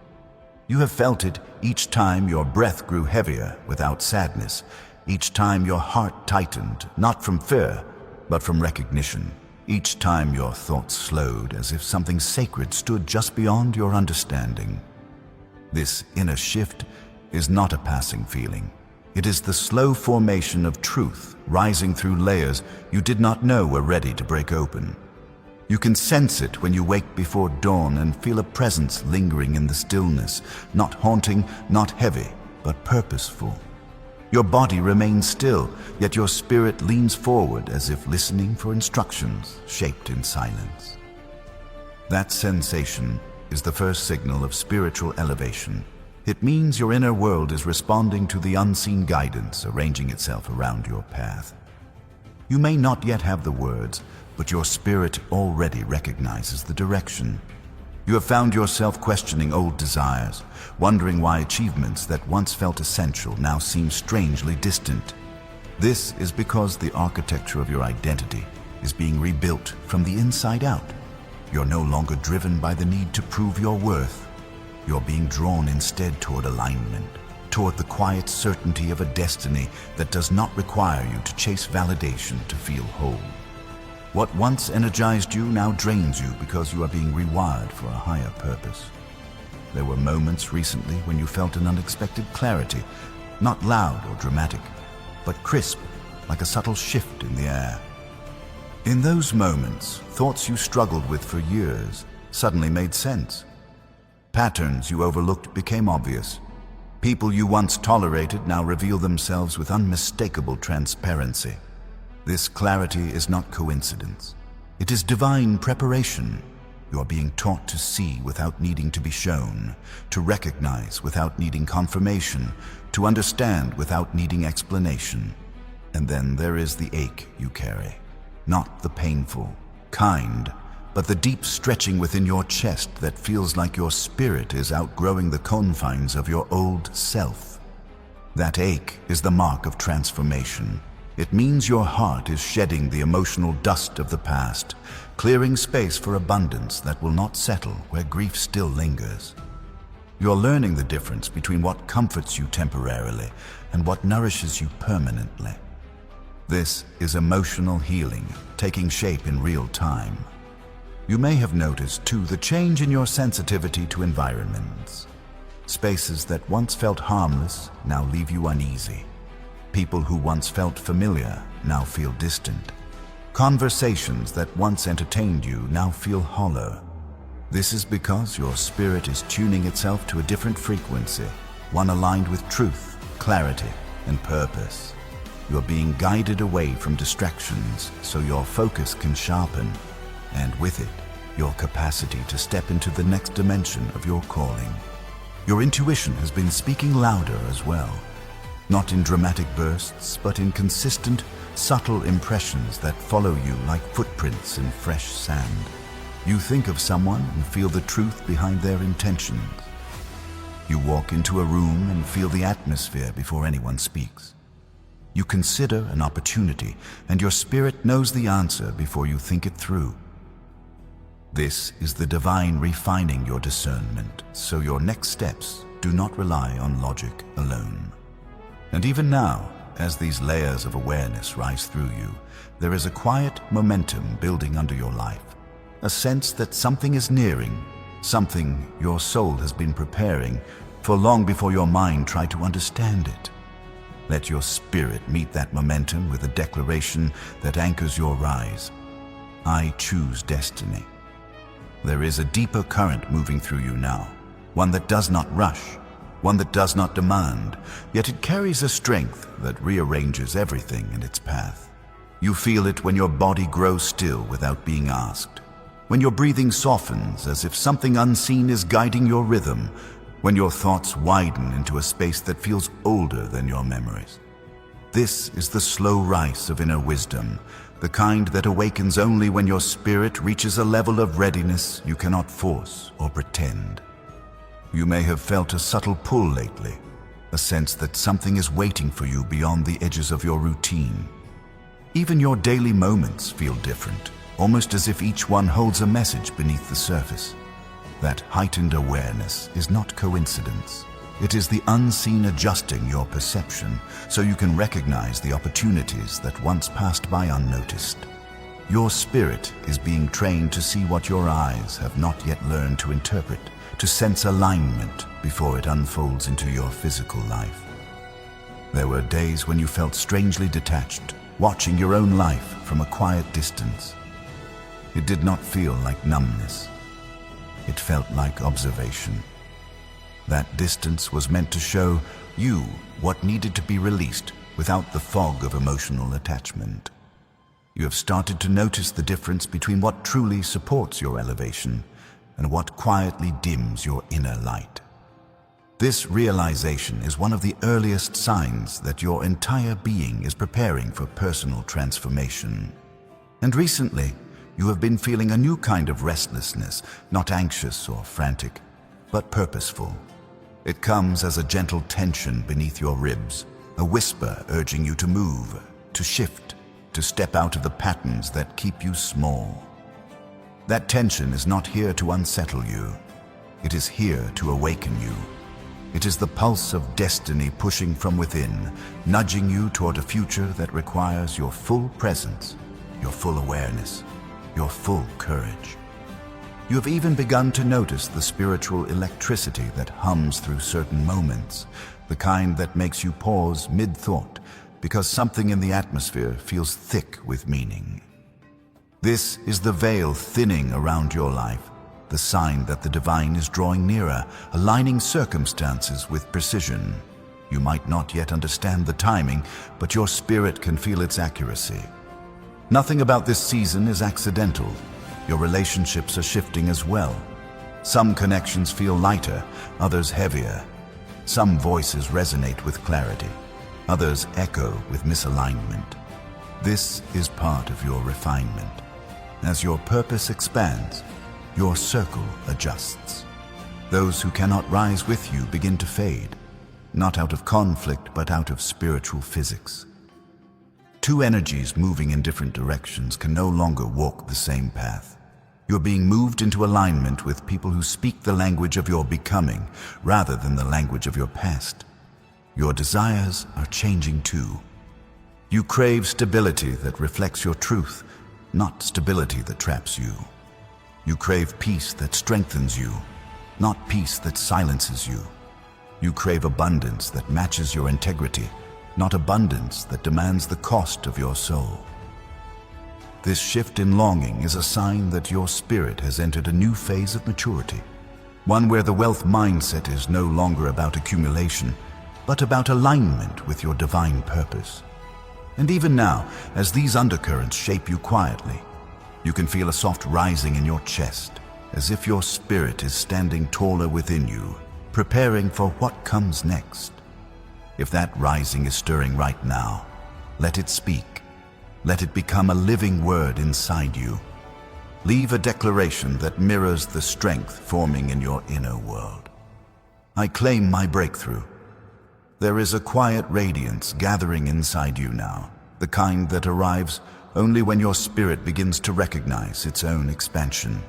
You have felt it each time your breath grew heavier without sadness, each time your heart tightened, not from fear, but from recognition, each time your thoughts slowed as if something sacred stood just beyond your understanding. This inner shift is not a passing feeling. It is the slow formation of truth rising through layers you did not know were ready to break open. You can sense it when you wake before dawn and feel a presence lingering in the stillness, not haunting, not heavy, but purposeful. Your body remains still, yet your spirit leans forward as if listening for instructions shaped in silence. That sensation is the first signal of spiritual elevation. It means your inner world is responding to the unseen guidance arranging itself around your path. You may not yet have the words, but your spirit already recognizes the direction. You have found yourself questioning old desires, wondering why achievements that once felt essential now seem strangely distant. This is because the architecture of your identity is being rebuilt from the inside out. You're no longer driven by the need to prove your worth. You're being drawn instead toward alignment, toward the quiet certainty of a destiny that does not require you to chase validation to feel whole. What once energized you now drains you because you are being rewired for a higher purpose. There were moments recently when you felt an unexpected clarity, not loud or dramatic, but crisp, like a subtle shift in the air. In those moments, thoughts you struggled with for years suddenly made sense. Patterns you overlooked became obvious. People you once tolerated now reveal themselves with unmistakable transparency. This clarity is not coincidence. It is divine preparation. You are being taught to see without needing to be shown, to recognize without needing confirmation, to understand without needing explanation. And then there is the ache you carry. Not the painful, kind, but the deep stretching within your chest that feels like your spirit is outgrowing the confines of your old self. That ache is the mark of transformation. It means your heart is shedding the emotional dust of the past, clearing space for abundance that will not settle where grief still lingers. You're learning the difference between what comforts you temporarily and what nourishes you permanently. This is emotional healing, taking shape in real time. You may have noticed, too, the change in your sensitivity to environments. Spaces that once felt harmless now leave you uneasy. People who once felt familiar now feel distant. Conversations that once entertained you now feel hollow. This is because your spirit is tuning itself to a different frequency, one aligned with truth, clarity, and purpose. You're being guided away from distractions so your focus can sharpen, and with it, your capacity to step into the next dimension of your calling. Your intuition has been speaking louder as well. Not in dramatic bursts, but in consistent, subtle impressions that follow you like footprints in fresh sand. You think of someone and feel the truth behind their intentions. You walk into a room and feel the atmosphere before anyone speaks. You consider an opportunity, and your spirit knows the answer before you think it through. This is the divine refining your discernment, so your next steps do not rely on logic alone. And even now, as these layers of awareness rise through you, there is a quiet momentum building under your life. A sense that something is nearing, something your soul has been preparing for long before your mind tried to understand it. Let your spirit meet that momentum with a declaration that anchors your rise. I choose destiny. There is a deeper current moving through you now, one that does not rush, one that does not demand, yet it carries a strength that rearranges everything in its path. You feel it when your body grows still without being asked, when your breathing softens as if something unseen is guiding your rhythm, when your thoughts widen into a space that feels older than your memories. This is the slow rise of inner wisdom, the kind that awakens only when your spirit reaches a level of readiness you cannot force or pretend. You may have felt a subtle pull lately, a sense that something is waiting for you beyond the edges of your routine. Even your daily moments feel different, almost as if each one holds a message beneath the surface. That heightened awareness is not coincidence. It is the unseen adjusting your perception so you can recognize the opportunities that once passed by unnoticed. Your spirit is being trained to see what your eyes have not yet learned to interpret, to sense alignment before it unfolds into your physical life. There were days when you felt strangely detached, watching your own life from a quiet distance. It did not feel like numbness. It felt like observation. That distance was meant to show you what needed to be released without the fog of emotional attachment. You have started to notice the difference between what truly supports your elevation and what quietly dims your inner light. This realization is one of the earliest signs that your entire being is preparing for personal transformation. And recently, you have been feeling a new kind of restlessness, not anxious or frantic, but purposeful. It comes as a gentle tension beneath your ribs, a whisper urging you to move, to shift, to step out of the patterns that keep you small. That tension is not here to unsettle you. It is here to awaken you. It is the pulse of destiny pushing from within, nudging you toward a future that requires your full presence, your full awareness, your full courage. You have even begun to notice the spiritual electricity that hums through certain moments, the kind that makes you pause mid-thought because something in the atmosphere feels thick with meaning. This is the veil thinning around your life, the sign that the divine is drawing nearer, aligning circumstances with precision. You might not yet understand the timing, but your spirit can feel its accuracy. Nothing about this season is accidental. Your relationships are shifting as well. Some connections feel lighter, others heavier. Some voices resonate with clarity, others echo with misalignment. This is part of your refinement. As your purpose expands, your circle adjusts. Those who cannot rise with you begin to fade, not out of conflict, but out of spiritual physics. Two energies moving in different directions can no longer walk the same path. You're being moved into alignment with people who speak the language of your becoming rather than the language of your past. Your desires are changing too. You crave stability that reflects your truth, not stability that traps you. You crave peace that strengthens you, not peace that silences you. You crave abundance that matches your integrity, not abundance that demands the cost of your soul. This shift in longing is a sign that your spirit has entered a new phase of maturity, one where the wealth mindset is no longer about accumulation, but about alignment with your divine purpose. And even now, as these undercurrents shape you quietly, you can feel a soft rising in your chest, as if your spirit is standing taller within you, preparing for what comes next. If that rising is stirring right now, let it speak. Let it become a living word inside you. Leave a declaration that mirrors the strength forming in your inner world. I claim my breakthrough. There is a quiet radiance gathering inside you now, the kind that arrives only when your spirit begins to recognize its own expansion.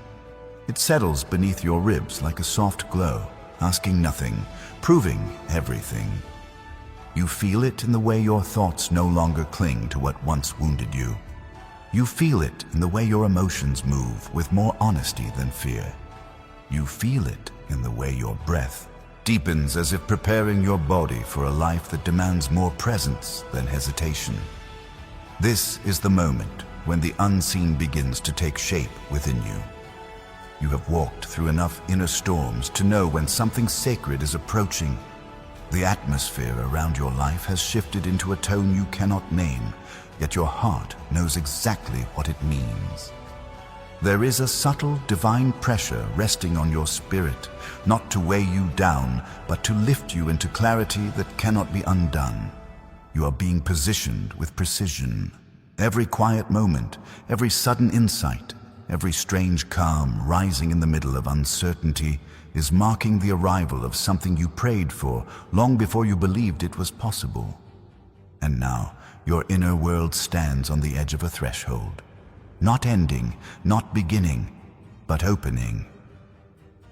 It settles beneath your ribs like a soft glow, asking nothing, proving everything. You feel it in the way your thoughts no longer cling to what once wounded you. You feel it in the way your emotions move with more honesty than fear. You feel it in the way your breath deepens as if preparing your body for a life that demands more presence than hesitation. This is the moment when the unseen begins to take shape within you. You have walked through enough inner storms to know when something sacred is approaching. The atmosphere around your life has shifted into a tone you cannot name, yet your heart knows exactly what it means. There is a subtle divine pressure resting on your spirit, not to weigh you down, but to lift you into clarity that cannot be undone. You are being positioned with precision. Every quiet moment, every sudden insight, every strange calm rising in the middle of uncertainty is marking the arrival of something you prayed for long before you believed it was possible. And now, your inner world stands on the edge of a threshold. Not ending, not beginning, but opening.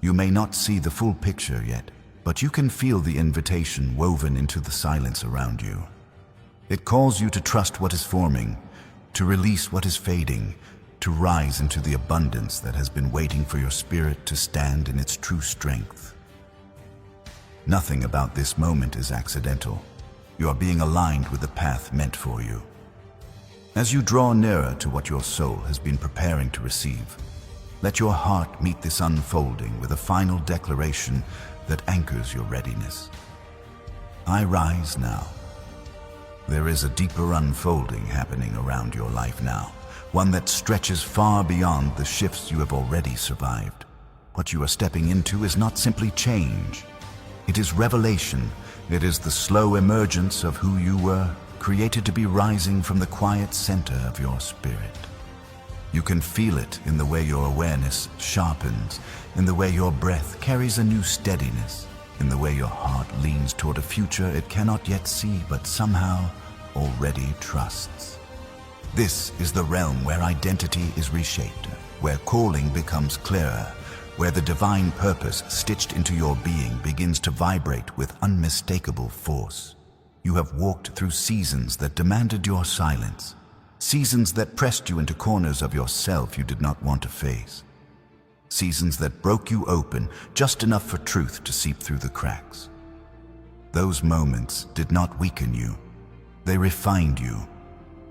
You may not see the full picture yet, but you can feel the invitation woven into the silence around you. It calls you to trust what is forming, to release what is fading, to rise into the abundance that has been waiting for your spirit to stand in its true strength. Nothing about this moment is accidental. You are being aligned with the path meant for you. As you draw nearer to what your soul has been preparing to receive, let your heart meet this unfolding with a final declaration that anchors your readiness. I rise now. There is a deeper unfolding happening around your life now, one that stretches far beyond the shifts you have already survived. What you are stepping into is not simply change. It is revelation. It is the slow emergence of who you were, created to be rising from the quiet center of your spirit. You can feel it in the way your awareness sharpens, in the way your breath carries a new steadiness, in the way your heart leans toward a future it cannot yet see but somehow already trusts. This is the realm where identity is reshaped, where calling becomes clearer, where the divine purpose stitched into your being begins to vibrate with unmistakable force. You have walked through seasons that demanded your silence, seasons that pressed you into corners of yourself you did not want to face, seasons that broke you open just enough for truth to seep through the cracks. Those moments did not weaken you. They refined you.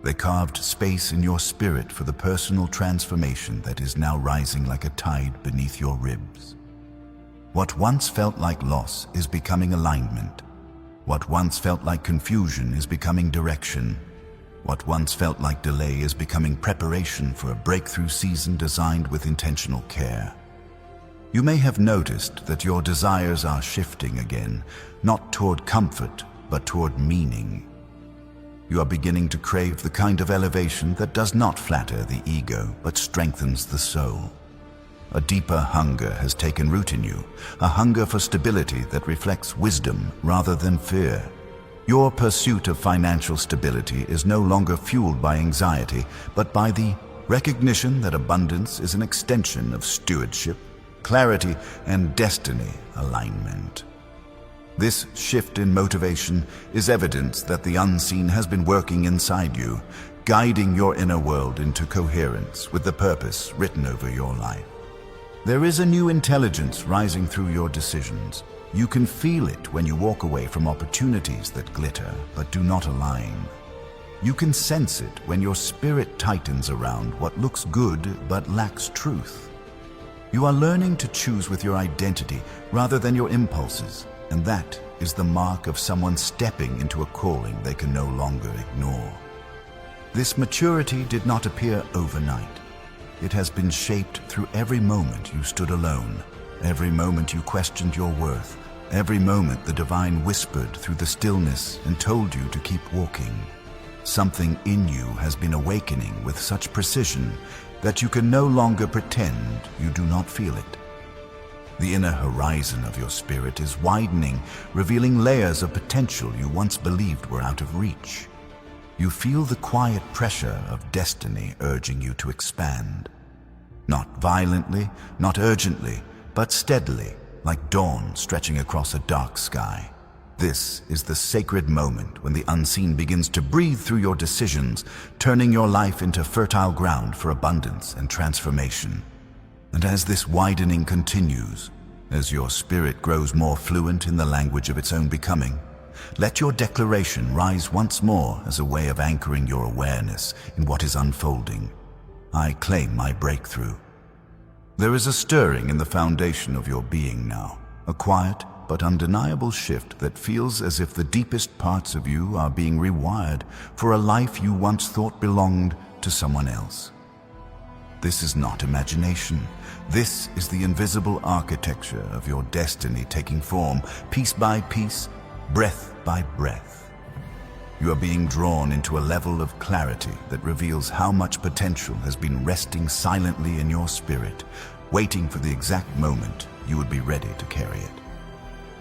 They carved space in your spirit for the personal transformation that is now rising like a tide beneath your ribs. What once felt like loss is becoming alignment. What once felt like confusion is becoming direction. What once felt like delay is becoming preparation for a breakthrough season designed with intentional care. You may have noticed that your desires are shifting again, not toward comfort, but toward meaning. You are beginning to crave the kind of elevation that does not flatter the ego, but strengthens the soul. A deeper hunger has taken root in you, a hunger for stability that reflects wisdom rather than fear. Your pursuit of financial stability is no longer fueled by anxiety, but by the recognition that abundance is an extension of stewardship, clarity, and destiny alignment. This shift in motivation is evidence that the unseen has been working inside you, guiding your inner world into coherence with the purpose written over your life. There is a new intelligence rising through your decisions. You can feel it when you walk away from opportunities that glitter but do not align. You can sense it when your spirit tightens around what looks good but lacks truth. You are learning to choose with your identity rather than your impulses, and that is the mark of someone stepping into a calling they can no longer ignore. This maturity did not appear overnight. It has been shaped through every moment you stood alone, every moment you questioned your worth, every moment the divine whispered through the stillness and told you to keep walking. Something in you has been awakening with such precision that you can no longer pretend you do not feel it. The inner horizon of your spirit is widening, revealing layers of potential you once believed were out of reach. You feel the quiet pressure of destiny urging you to expand. Not violently, not urgently, but steadily, like dawn stretching across a dark sky. This is the sacred moment when the unseen begins to breathe through your decisions, turning your life into fertile ground for abundance and transformation. And as this widening continues, as your spirit grows more fluent in the language of its own becoming, let your declaration rise once more as a way of anchoring your awareness in what is unfolding. I claim my breakthrough. There is a stirring in the foundation of your being now, a quiet but undeniable shift that feels as if the deepest parts of you are being rewired for a life you once thought belonged to someone else. This is not imagination. This is the invisible architecture of your destiny taking form, piece by piece, breath by breath. You are being drawn into a level of clarity that reveals how much potential has been resting silently in your spirit, waiting for the exact moment you would be ready to carry it.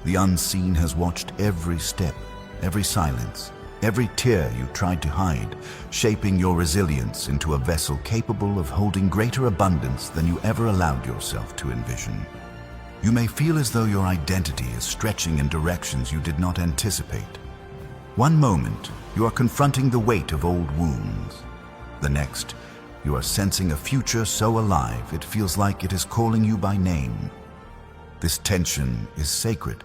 The unseen has watched every step, every silence, every tear you tried to hide, shaping your resilience into a vessel capable of holding greater abundance than you ever allowed yourself to envision. You may feel as though your identity is stretching in directions you did not anticipate. One moment, you are confronting the weight of old wounds. The next, you are sensing a future so alive it feels like it is calling you by name. This tension is sacred.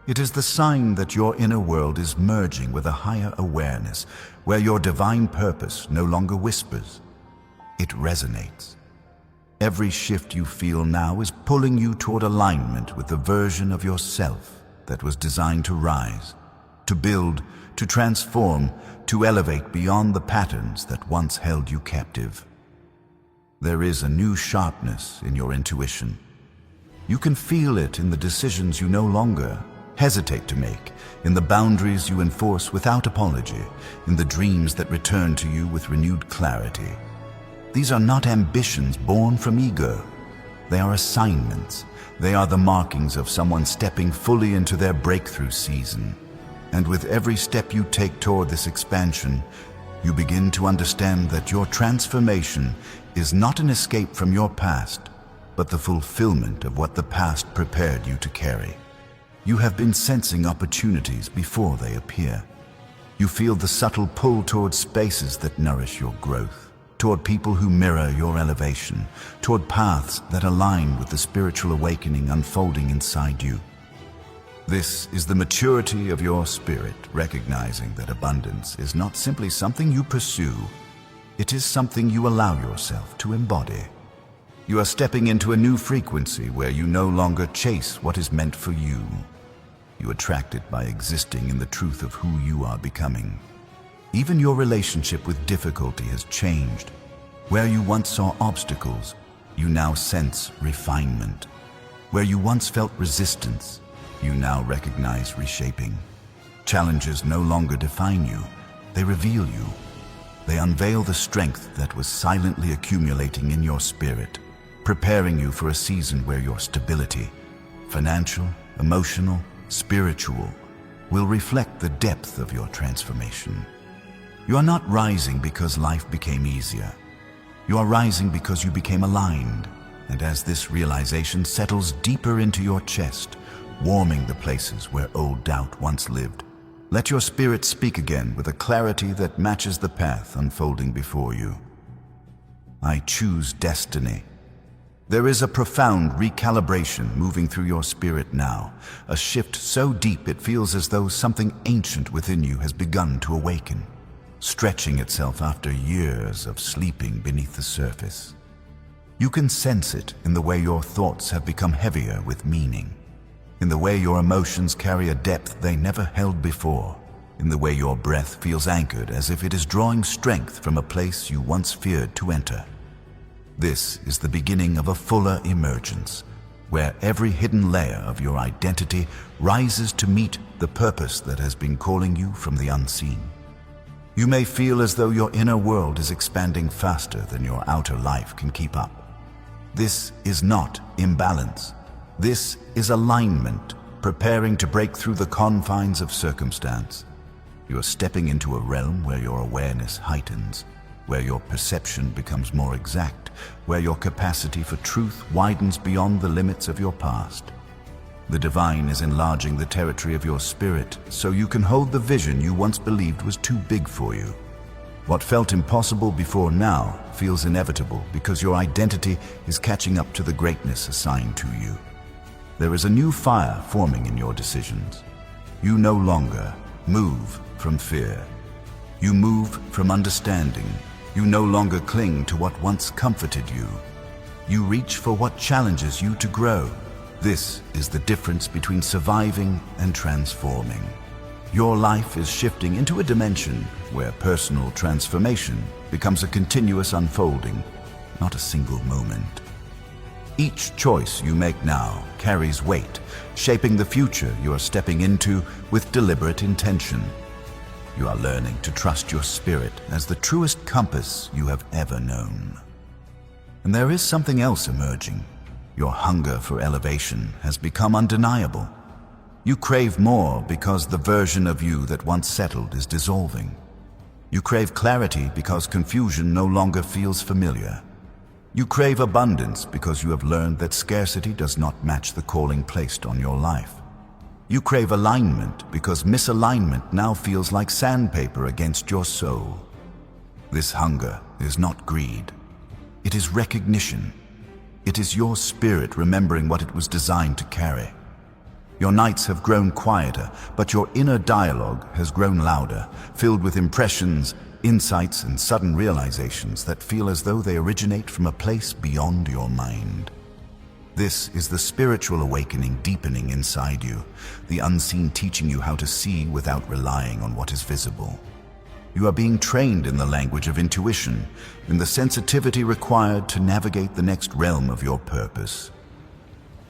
It is the sign that your inner world is merging with a higher awareness, where your divine purpose no longer whispers. It resonates. Every shift you feel now is pulling you toward alignment with the version of yourself that was designed to rise, to build, to transform, to elevate beyond the patterns that once held you captive. There is a new sharpness in your intuition. You can feel it in the decisions you no longer hesitate to make, in the boundaries you enforce without apology, in the dreams that return to you with renewed clarity. These are not ambitions born from ego. They are assignments. They are the markings of someone stepping fully into their breakthrough season. And with every step you take toward this expansion, you begin to understand that your transformation is not an escape from your past, but the fulfillment of what the past prepared you to carry. You have been sensing opportunities before they appear. You feel the subtle pull toward spaces that nourish your growth, toward people who mirror your elevation, toward paths that align with the spiritual awakening unfolding inside you. This is the maturity of your spirit, recognizing that abundance is not simply something you pursue, it is something you allow yourself to embody. You are stepping into a new frequency where you no longer chase what is meant for you. You attract it by existing in the truth of who you are becoming. Even your relationship with difficulty has changed. Where you once saw obstacles, you now sense refinement. Where you once felt resistance, you now recognize reshaping. Challenges no longer define you, they reveal you. They unveil the strength that was silently accumulating in your spirit, preparing you for a season where your stability, financial, emotional, spiritual, will reflect the depth of your transformation. You are not rising because life became easier. You are rising because you became aligned, and as this realization settles deeper into your chest, warming the places where old doubt once lived, let your spirit speak again with a clarity that matches the path unfolding before you. I choose destiny. There is a profound recalibration moving through your spirit now, a shift so deep it feels as though something ancient within you has begun to awaken, stretching itself after years of sleeping beneath the surface. You can sense it in the way your thoughts have become heavier with meaning, in the way your emotions carry a depth they never held before, in the way your breath feels anchored as if it is drawing strength from a place you once feared to enter. This is the beginning of a fuller emergence, where every hidden layer of your identity rises to meet the purpose that has been calling you from the unseen. You may feel as though your inner world is expanding faster than your outer life can keep up. This is not imbalance. This is alignment, preparing to break through the confines of circumstance. You are stepping into a realm where your awareness heightens, where your perception becomes more exact, where your capacity for truth widens beyond the limits of your past. The divine is enlarging the territory of your spirit so you can hold the vision you once believed was too big for you. What felt impossible before now feels inevitable because your identity is catching up to the greatness assigned to you. There is a new fire forming in your decisions. You no longer move from fear. You move from understanding. You no longer cling to what once comforted you. You reach for what challenges you to grow. This is the difference between surviving and transforming. Your life is shifting into a dimension where personal transformation becomes a continuous unfolding, not a single moment. Each choice you make now carries weight, shaping the future you are stepping into with deliberate intention. You are learning to trust your spirit as the truest compass you have ever known. And there is something else emerging. Your hunger for elevation has become undeniable. You crave more because the version of you that once settled is dissolving. You crave clarity because confusion no longer feels familiar. You crave abundance because you have learned that scarcity does not match the calling placed on your life. You crave alignment because misalignment now feels like sandpaper against your soul. This hunger is not greed. It is recognition. It is your spirit remembering what it was designed to carry. Your nights have grown quieter, but your inner dialogue has grown louder, filled with impressions, insights, and sudden realizations that feel as though they originate from a place beyond your mind. This is the spiritual awakening deepening inside you, the unseen teaching you how to see without relying on what is visible. You are being trained in the language of intuition, in the sensitivity required to navigate the next realm of your purpose.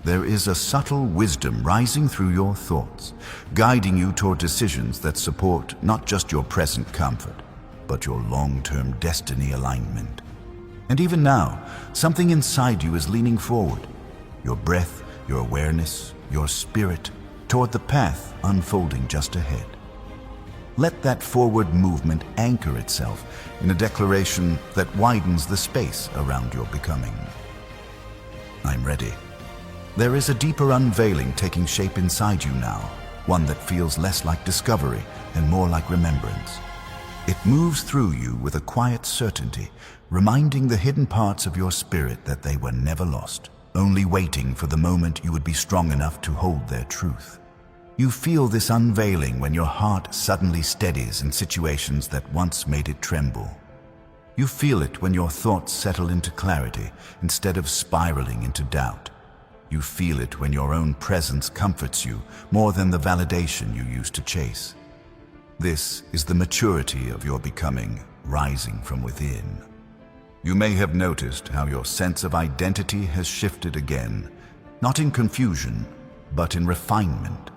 There is a subtle wisdom rising through your thoughts, guiding you toward decisions that support not just your present comfort, but your long-term destiny alignment. And even now, something inside you is leaning forward, your breath, your awareness, your spirit, toward the path unfolding just ahead. Let that forward movement anchor itself in a declaration that widens the space around your becoming. I'm ready. There is a deeper unveiling taking shape inside you now, one that feels less like discovery and more like remembrance. It moves through you with a quiet certainty, reminding the hidden parts of your spirit that they were never lost, only waiting for the moment you would be strong enough to hold their truth. You feel this unveiling when your heart suddenly steadies in situations that once made it tremble. You feel it when your thoughts settle into clarity instead of spiraling into doubt. You feel it when your own presence comforts you more than the validation you used to chase. This is the maturity of your becoming, rising from within. You may have noticed how your sense of identity has shifted again, not in confusion, but in refinement.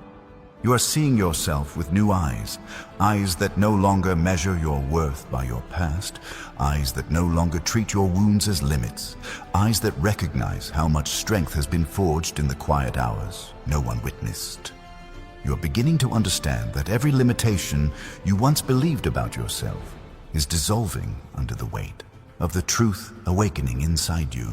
You are seeing yourself with new eyes, eyes that no longer measure your worth by your past, eyes that no longer treat your wounds as limits, eyes that recognize how much strength has been forged in the quiet hours no one witnessed. You're beginning to understand that every limitation you once believed about yourself is dissolving under the weight of the truth awakening inside you.